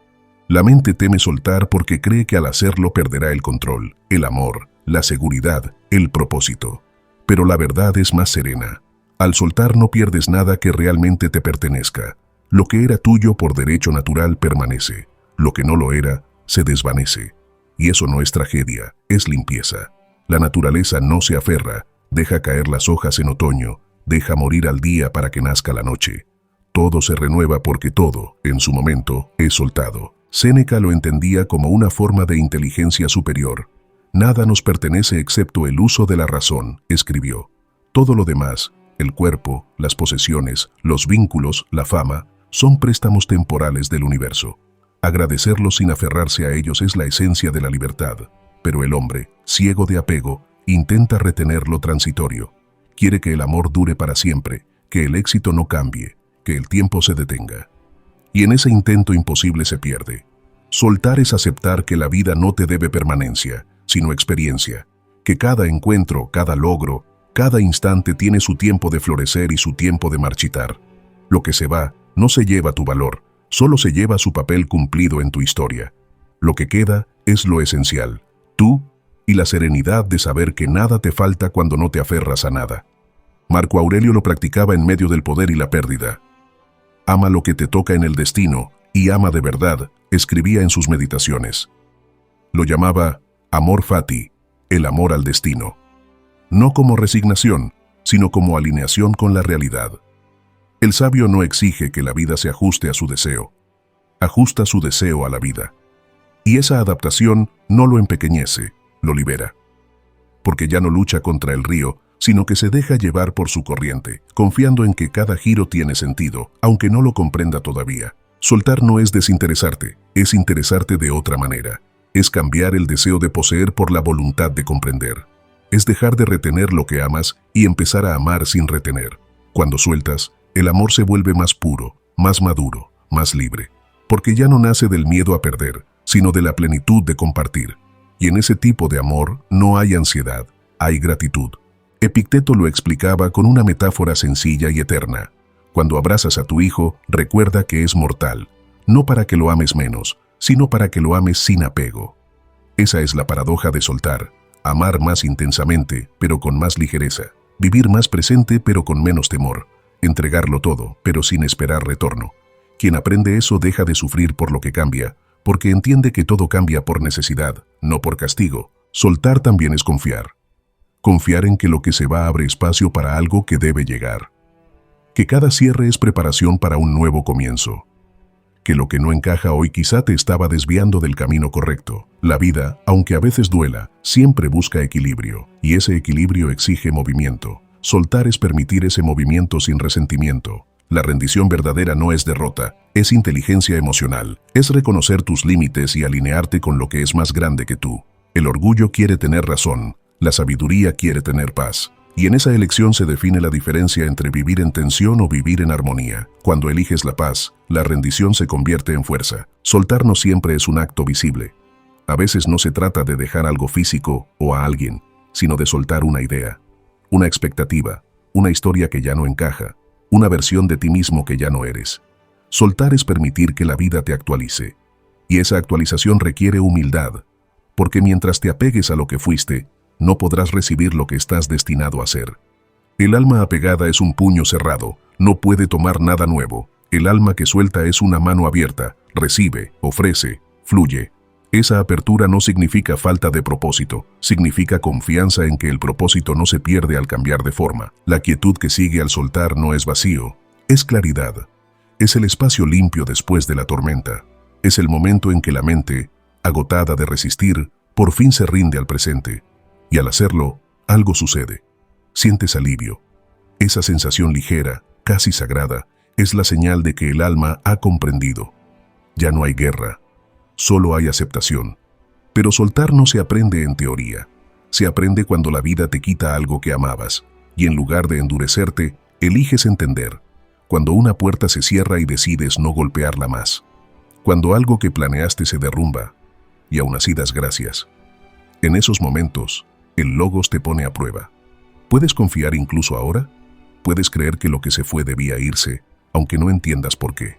La mente teme soltar porque cree que al hacerlo perderá el control, el amor, la seguridad, el propósito. Pero la verdad es más serena. Al soltar no pierdes nada que realmente te pertenezca. Lo que era tuyo por derecho natural permanece. Lo que no lo era, se desvanece. Y eso no es tragedia, es limpieza. La naturaleza no se aferra, deja caer las hojas en otoño, deja morir al día para que nazca la noche. Todo se renueva porque todo, en su momento, es soltado. Séneca lo entendía como una forma de inteligencia superior. Nada nos pertenece excepto el uso de la razón, escribió. Todo lo demás, el cuerpo, las posesiones, los vínculos, la fama, son préstamos temporales del universo. Agradecerlos sin aferrarse a ellos es la esencia de la libertad. Pero el hombre, ciego de apego, intenta retener lo transitorio. Quiere que el amor dure para siempre, que el éxito no cambie, que el tiempo se detenga. Y en ese intento imposible se pierde. Soltar es aceptar que la vida no te debe permanencia, sino experiencia, que cada encuentro, cada logro, cada instante tiene su tiempo de florecer y su tiempo de marchitar. Lo que se va no se lleva tu valor, solo se lleva su papel cumplido en tu historia. Lo que queda es lo esencial, tú y la serenidad de saber que nada te falta cuando no te aferras a nada. Marco Aurelio lo practicaba en medio del poder y la pérdida. Ama lo que te toca en el destino y ama de verdad, escribía en sus meditaciones. Lo llamaba amor fati, el amor al destino. No como resignación, sino como alineación con la realidad. El sabio no exige que la vida se ajuste a su deseo. Ajusta su deseo a la vida. Y esa adaptación no lo empequeñece, lo libera. Porque ya no lucha contra el río, sino que se deja llevar por su corriente, confiando en que cada giro tiene sentido, aunque no lo comprenda todavía. Soltar no es desinteresarte, es interesarte de otra manera. Es cambiar el deseo de poseer por la voluntad de comprender. Es dejar de retener lo que amas y empezar a amar sin retener. Cuando sueltas, el amor se vuelve más puro, más maduro, más libre. Porque ya no nace del miedo a perder, sino de la plenitud de compartir. Y en ese tipo de amor no hay ansiedad, hay gratitud. Epicteto lo explicaba con una metáfora sencilla y eterna. Cuando abrazas a tu hijo, recuerda que es mortal, no para que lo ames menos, sino para que lo ames sin apego. Esa es la paradoja de soltar, amar más intensamente, pero con más ligereza, vivir más presente, pero con menos temor, entregarlo todo, pero sin esperar retorno. Quien aprende eso deja de sufrir por lo que cambia, porque entiende que todo cambia por necesidad, no por castigo. Soltar también es confiar. Confiar en que lo que se va abre espacio para algo que debe llegar. Que cada cierre es preparación para un nuevo comienzo. Que lo que no encaja hoy quizá te estaba desviando del camino correcto. La vida, aunque a veces duela, siempre busca equilibrio, y ese equilibrio exige movimiento. Soltar es permitir ese movimiento sin resentimiento. La rendición verdadera no es derrota, es inteligencia emocional. Es reconocer tus límites y alinearte con lo que es más grande que tú. El orgullo quiere tener razón. La sabiduría quiere tener paz, y en esa elección se define la diferencia entre vivir en tensión o vivir en armonía. Cuando eliges la paz, la rendición se convierte en fuerza. Soltar no siempre es un acto visible. A veces no se trata de dejar algo físico o a alguien, sino de soltar una idea, una expectativa, una historia que ya no encaja, una versión de ti mismo que ya no eres. Soltar es permitir que la vida te actualice, y esa actualización requiere humildad, porque mientras te apegues a lo que fuiste, no podrás recibir lo que estás destinado a ser. El alma apegada es un puño cerrado, no puede tomar nada nuevo. El alma que suelta es una mano abierta, recibe, ofrece, fluye. Esa apertura no significa falta de propósito, significa confianza en que el propósito no se pierde al cambiar de forma. La quietud que sigue al soltar no es vacío, es claridad. Es el espacio limpio después de la tormenta. Es el momento en que la mente, agotada de resistir, por fin se rinde al presente. Y al hacerlo, algo sucede. Sientes alivio. Esa sensación ligera, casi sagrada, es la señal de que el alma ha comprendido. Ya no hay guerra, solo hay aceptación. Pero soltar no se aprende en teoría. Se aprende cuando la vida te quita algo que amabas, y en lugar de endurecerte, eliges entender. Cuando una puerta se cierra y decides no golpearla más. Cuando algo que planeaste se derrumba, y aún así das gracias. En esos momentos, el logos te pone a prueba. ¿Puedes confiar incluso ahora? ¿Puedes creer que lo que se fue debía irse, aunque no entiendas por qué?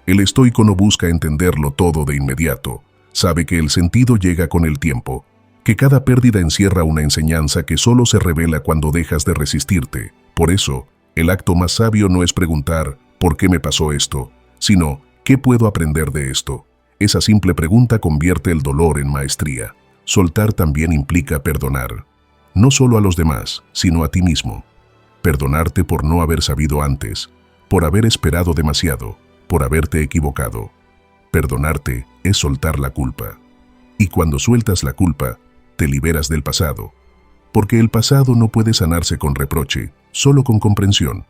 El estoico no busca entenderlo todo de inmediato. Sabe que el sentido llega con el tiempo, que cada pérdida encierra una enseñanza que solo se revela cuando dejas de resistirte. Por eso, el acto más sabio no es preguntar ¿por qué me pasó esto?, sino ¿qué puedo aprender de esto? Esa simple pregunta convierte el dolor en maestría. Soltar también implica perdonar. No solo a los demás, sino a ti mismo. Perdonarte por no haber sabido antes, por haber esperado demasiado, por haberte equivocado. Perdonarte es soltar la culpa. Y cuando sueltas la culpa, te liberas del pasado. Porque el pasado no puede sanarse con reproche, solo con comprensión.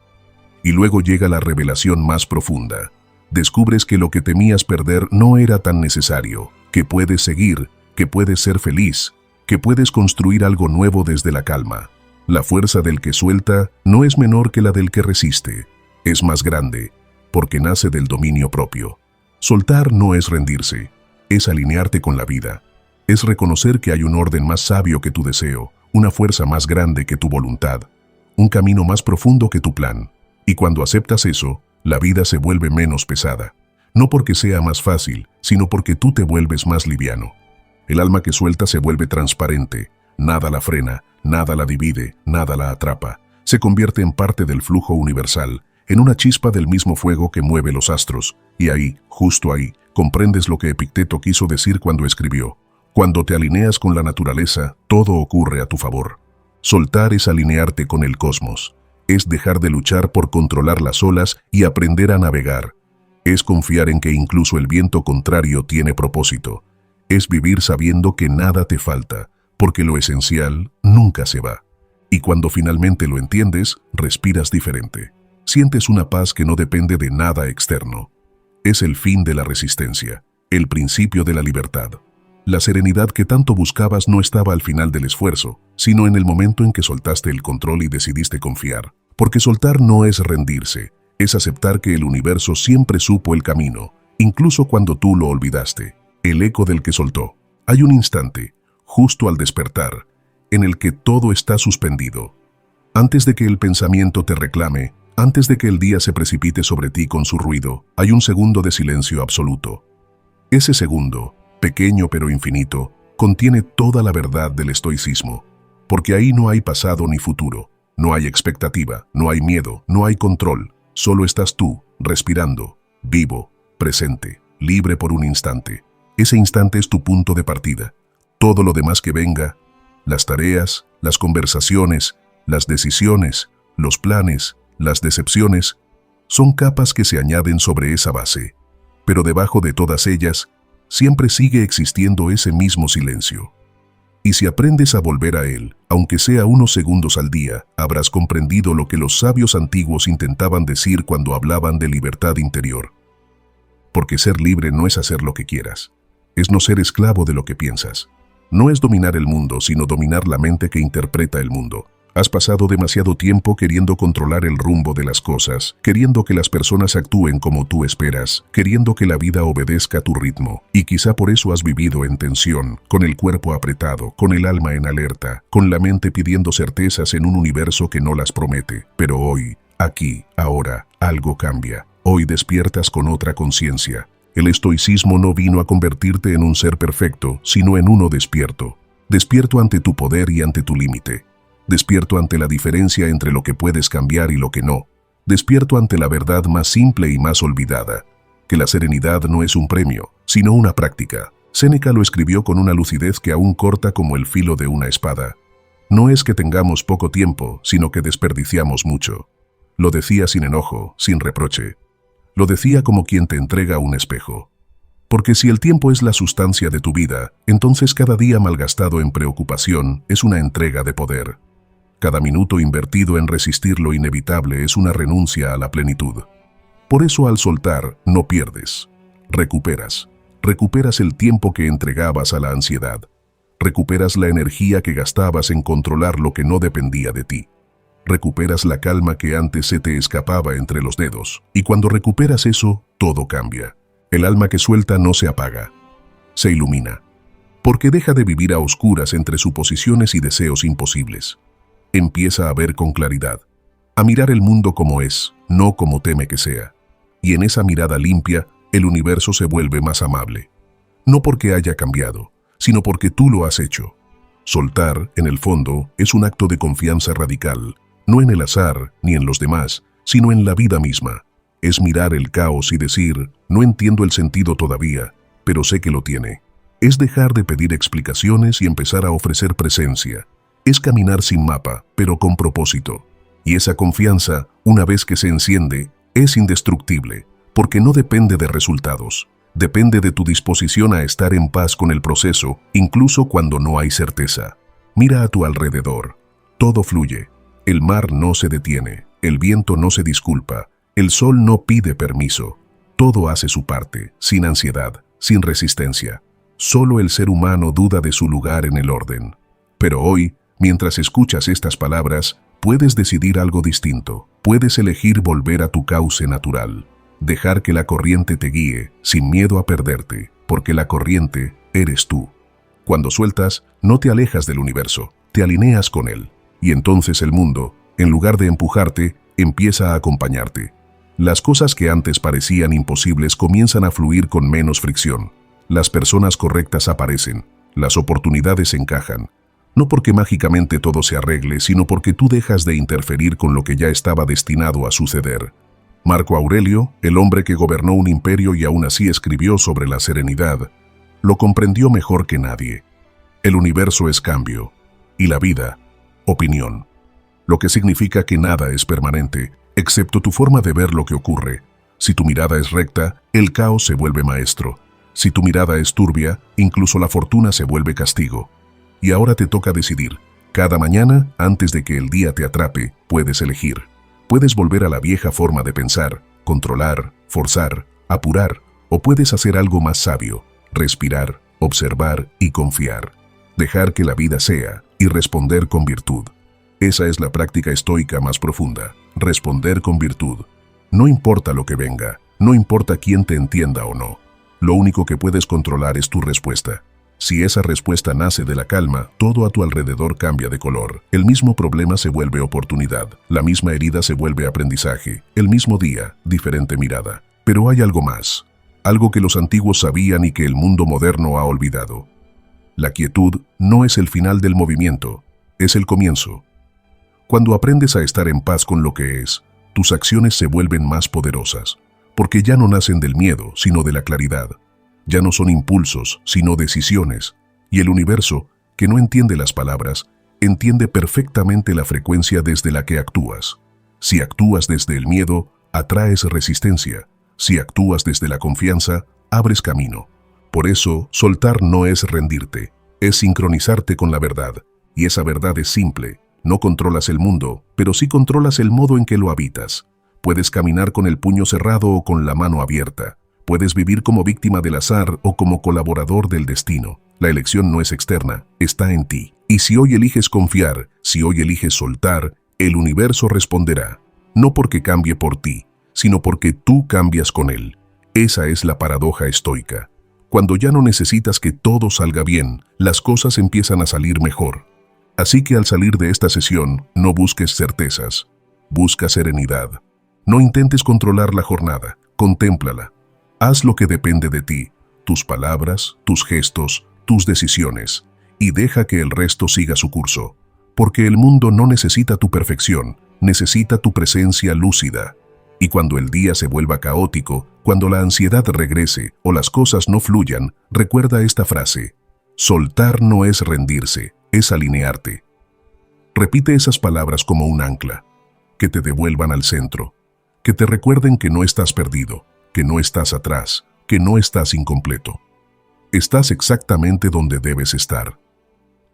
Y luego llega la revelación más profunda. Descubres que lo que temías perder no era tan necesario, que puedes seguir, que puedes ser feliz, que puedes construir algo nuevo desde la calma. La fuerza del que suelta no es menor que la del que resiste. Es más grande, porque nace del dominio propio. Soltar no es rendirse, es alinearte con la vida. Es reconocer que hay un orden más sabio que tu deseo, una fuerza más grande que tu voluntad, un camino más profundo que tu plan. Y cuando aceptas eso, la vida se vuelve menos pesada. No porque sea más fácil, sino porque tú te vuelves más liviano. El alma que suelta se vuelve transparente. Nada la frena, nada la divide, nada la atrapa. Se convierte en parte del flujo universal, en una chispa del mismo fuego que mueve los astros. Y ahí, justo ahí, comprendes lo que Epicteto quiso decir cuando escribió: cuando te alineas con la naturaleza, todo ocurre a tu favor. Soltar es alinearte con el cosmos. Es dejar de luchar por controlar las olas y aprender a navegar. Es confiar en que incluso el viento contrario tiene propósito. Es vivir sabiendo que nada te falta, porque lo esencial nunca se va. Y cuando finalmente lo entiendes, respiras diferente. Sientes una paz que no depende de nada externo. Es el fin de la resistencia, el principio de la libertad. La serenidad que tanto buscabas no estaba al final del esfuerzo, sino en el momento en que soltaste el control y decidiste confiar. Porque soltar no es rendirse, es aceptar que el universo siempre supo el camino, incluso cuando tú lo olvidaste. El eco del que soltó. Hay un instante, justo al despertar, en el que todo está suspendido. Antes de que el pensamiento te reclame, antes de que el día se precipite sobre ti con su ruido, hay un segundo de silencio absoluto. Ese segundo, pequeño pero infinito, contiene toda la verdad del estoicismo, porque ahí no hay pasado ni futuro, no hay expectativa, no hay miedo, no hay control, solo estás tú, respirando, vivo, presente, libre por un instante. Ese instante es tu punto de partida. Todo lo demás que venga, las tareas, las conversaciones, las decisiones, los planes, las decepciones, son capas que se añaden sobre esa base. Pero debajo de todas ellas, siempre sigue existiendo ese mismo silencio. Y si aprendes a volver a él, aunque sea unos segundos al día, habrás comprendido lo que los sabios antiguos intentaban decir cuando hablaban de libertad interior. Porque ser libre no es hacer lo que quieras. Es no ser esclavo de lo que piensas. No es dominar el mundo, sino dominar la mente que interpreta el mundo. Has pasado demasiado tiempo queriendo controlar el rumbo de las cosas, queriendo que las personas actúen como tú esperas, queriendo que la vida obedezca a tu ritmo. Y quizá por eso has vivido en tensión, con el cuerpo apretado, con el alma en alerta, con la mente pidiendo certezas en un universo que no las promete. Pero hoy, aquí, ahora, algo cambia. Hoy despiertas con otra conciencia. El estoicismo no vino a convertirte en un ser perfecto, sino en uno despierto. Despierto ante tu poder y ante tu límite. Despierto ante la diferencia entre lo que puedes cambiar y lo que no. Despierto ante la verdad más simple y más olvidada, que la serenidad no es un premio, sino una práctica. Séneca lo escribió con una lucidez que aún corta como el filo de una espada. No es que tengamos poco tiempo, sino que desperdiciamos mucho. Lo decía sin enojo, sin reproche. Lo decía como quien te entrega un espejo. Porque si el tiempo es la sustancia de tu vida, entonces cada día malgastado en preocupación es una entrega de poder. Cada minuto invertido en resistir lo inevitable es una renuncia a la plenitud. Por eso al soltar, no pierdes. Recuperas. Recuperas el tiempo que entregabas a la ansiedad. Recuperas la energía que gastabas en controlar lo que no dependía de ti. Recuperas la calma que antes se te escapaba entre los dedos. Y cuando recuperas eso, todo cambia. El alma que suelta no se apaga, se ilumina. porque deja de vivir a oscuras entre suposiciones y deseos imposibles. Empieza a ver con claridad, a mirar el mundo como es, no como teme que sea. Y en esa mirada limpia, el universo se vuelve más amable. No porque haya cambiado, sino porque tú lo has hecho. Soltar, en el fondo, es un acto de confianza radical, no en el azar ni en los demás, sino en la vida misma. Es mirar el caos y decir, no entiendo el sentido todavía, pero sé que lo tiene. Es dejar de pedir explicaciones y empezar a ofrecer presencia. Es caminar sin mapa, pero con propósito. Y esa confianza, una vez que se enciende, es indestructible, porque no depende de resultados. Depende de tu disposición a estar en paz con el proceso, incluso cuando no hay certeza. Mira a tu alrededor. Todo fluye. El mar no se detiene, el viento no se disculpa, el sol no pide permiso. Todo hace su parte, sin ansiedad, sin resistencia. Solo el ser humano duda de su lugar en el orden. Pero hoy, mientras escuchas estas palabras, puedes decidir algo distinto. Puedes elegir volver a tu cauce natural. Dejar que la corriente te guíe, sin miedo a perderte, porque la corriente eres tú. Cuando sueltas, no te alejas del universo, te alineas con él. Y entonces el mundo, en lugar de empujarte, empieza a acompañarte. Las cosas que antes parecían imposibles comienzan a fluir con menos fricción. Las personas correctas aparecen, las oportunidades encajan. No porque mágicamente todo se arregle, sino porque tú dejas de interferir con lo que ya estaba destinado a suceder. Marco Aurelio, el hombre que gobernó un imperio y aún así escribió sobre la serenidad, lo comprendió mejor que nadie. El universo es cambio, y la vida, opinión. Lo que significa que nada es permanente, excepto tu forma de ver lo que ocurre. Si tu mirada es recta, el caos se vuelve maestro. Si tu mirada es turbia, incluso la fortuna se vuelve castigo. Y ahora te toca decidir. Cada mañana, antes de que el día te atrape, puedes elegir. Puedes volver a la vieja forma de pensar, controlar, forzar, apurar, o puedes hacer algo más sabio, respirar, observar y confiar. Dejar que la vida sea y responder con virtud. Esa es la práctica estoica más profunda, responder con virtud. No importa lo que venga, no importa quién te entienda o no. Lo único que puedes controlar es tu respuesta. Si esa respuesta nace de la calma, todo a tu alrededor cambia de color. El mismo problema se vuelve oportunidad, la misma herida se vuelve aprendizaje, el mismo día, diferente mirada. Pero hay algo más, algo que los antiguos sabían y que el mundo moderno ha olvidado. La quietud no es el final del movimiento, es el comienzo. Cuando aprendes a estar en paz con lo que es, tus acciones se vuelven más poderosas, porque ya no nacen del miedo, sino de la claridad. Ya no son impulsos, sino decisiones, y el universo, que no entiende las palabras, entiende perfectamente la frecuencia desde la que actúas. Si actúas desde el miedo, atraes resistencia. Si actúas desde la confianza, abres camino. Por eso, soltar no es rendirte, es sincronizarte con la verdad, y esa verdad es simple. No controlas el mundo, pero sí controlas el modo en que lo habitas. Puedes caminar con el puño cerrado o con la mano abierta. Puedes vivir como víctima del azar o como colaborador del destino. La elección no es externa, está en ti. Y si hoy eliges confiar, si hoy eliges soltar, el universo responderá. No porque cambie por ti, sino porque tú cambias con él. Esa es la paradoja estoica. Cuando ya no necesitas que todo salga bien, las cosas empiezan a salir mejor. Así que al salir de esta sesión, no busques certezas, busca serenidad. No intentes controlar la jornada, contémplala. Haz lo que depende de ti, tus palabras, tus gestos, tus decisiones, y deja que el resto siga su curso, porque el mundo no necesita tu perfección, necesita tu presencia lúcida. Y cuando el día se vuelva caótico, cuando la ansiedad regrese o las cosas no fluyan, recuerda esta frase: soltar no es rendirse, es alinearte. Repite esas palabras como un ancla, que te devuelvan al centro, que te recuerden que no estás perdido, que no estás atrás, que no estás incompleto. Estás exactamente donde debes estar.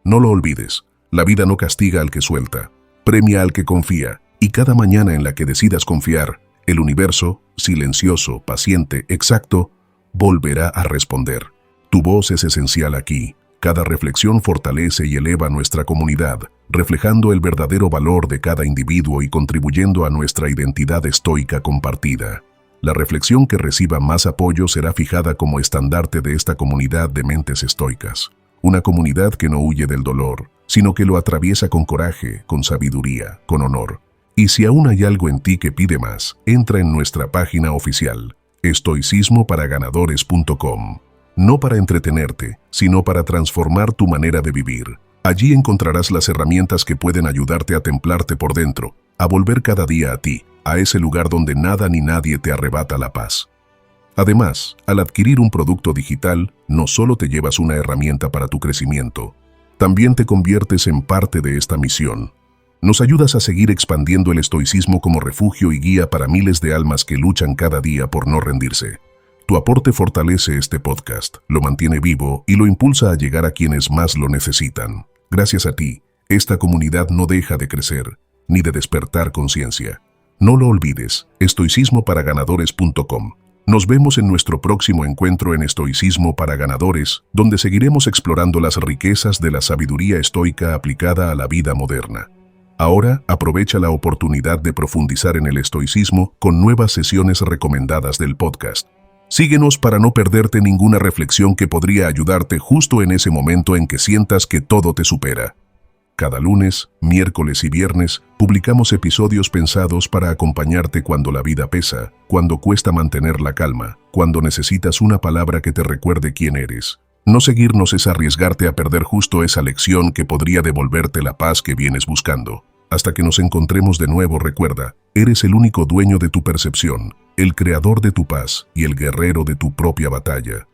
No lo olvides, la vida no castiga al que suelta, premia al que confía, y cada mañana en la que decidas confiar, el universo, silencioso, paciente, exacto, volverá a responder. Tu voz es esencial aquí. Cada reflexión fortalece y eleva nuestra comunidad, reflejando el verdadero valor de cada individuo y contribuyendo a nuestra identidad estoica compartida. La reflexión que reciba más apoyo será fijada como estandarte de esta comunidad de mentes estoicas. una comunidad que no huye del dolor, sino que lo atraviesa con coraje, con sabiduría, con honor. Y si aún hay algo en ti que pide más, entra en nuestra página oficial, estoicismoparaganadores.com. No para entretenerte, sino para transformar tu manera de vivir. Allí encontrarás las herramientas que pueden ayudarte a templarte por dentro, a volver cada día a ti, a ese lugar donde nada ni nadie te arrebata la paz. Además, al adquirir un producto digital, no solo te llevas una herramienta para tu crecimiento, también te conviertes en parte de esta misión. Nos ayudas a seguir expandiendo el estoicismo como refugio y guía para miles de almas que luchan cada día por no rendirse. Tu aporte fortalece este podcast, lo mantiene vivo y lo impulsa a llegar a quienes más lo necesitan. Gracias a ti, esta comunidad no deja de crecer, ni de despertar conciencia. No lo olvides, estoicismoparaganadores.com. Nos vemos en nuestro próximo encuentro en Estoicismo para Ganadores, donde seguiremos explorando las riquezas de la sabiduría estoica aplicada a la vida moderna. Ahora, aprovecha la oportunidad de profundizar en el estoicismo con nuevas sesiones recomendadas del podcast. Síguenos para no perderte ninguna reflexión que podría ayudarte justo en ese momento en que sientas que todo te supera. Cada lunes, miércoles y viernes, publicamos episodios pensados para acompañarte cuando la vida pesa, cuando cuesta mantener la calma, cuando necesitas una palabra que te recuerde quién eres. No seguirnos es arriesgarte a perder justo esa lección que podría devolverte la paz que vienes buscando. Hasta que nos encontremos de nuevo, recuerda, eres el único dueño de tu percepción, el creador de tu paz y el guerrero de tu propia batalla.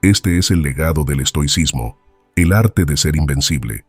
Este es el legado del estoicismo, el arte de ser invencible.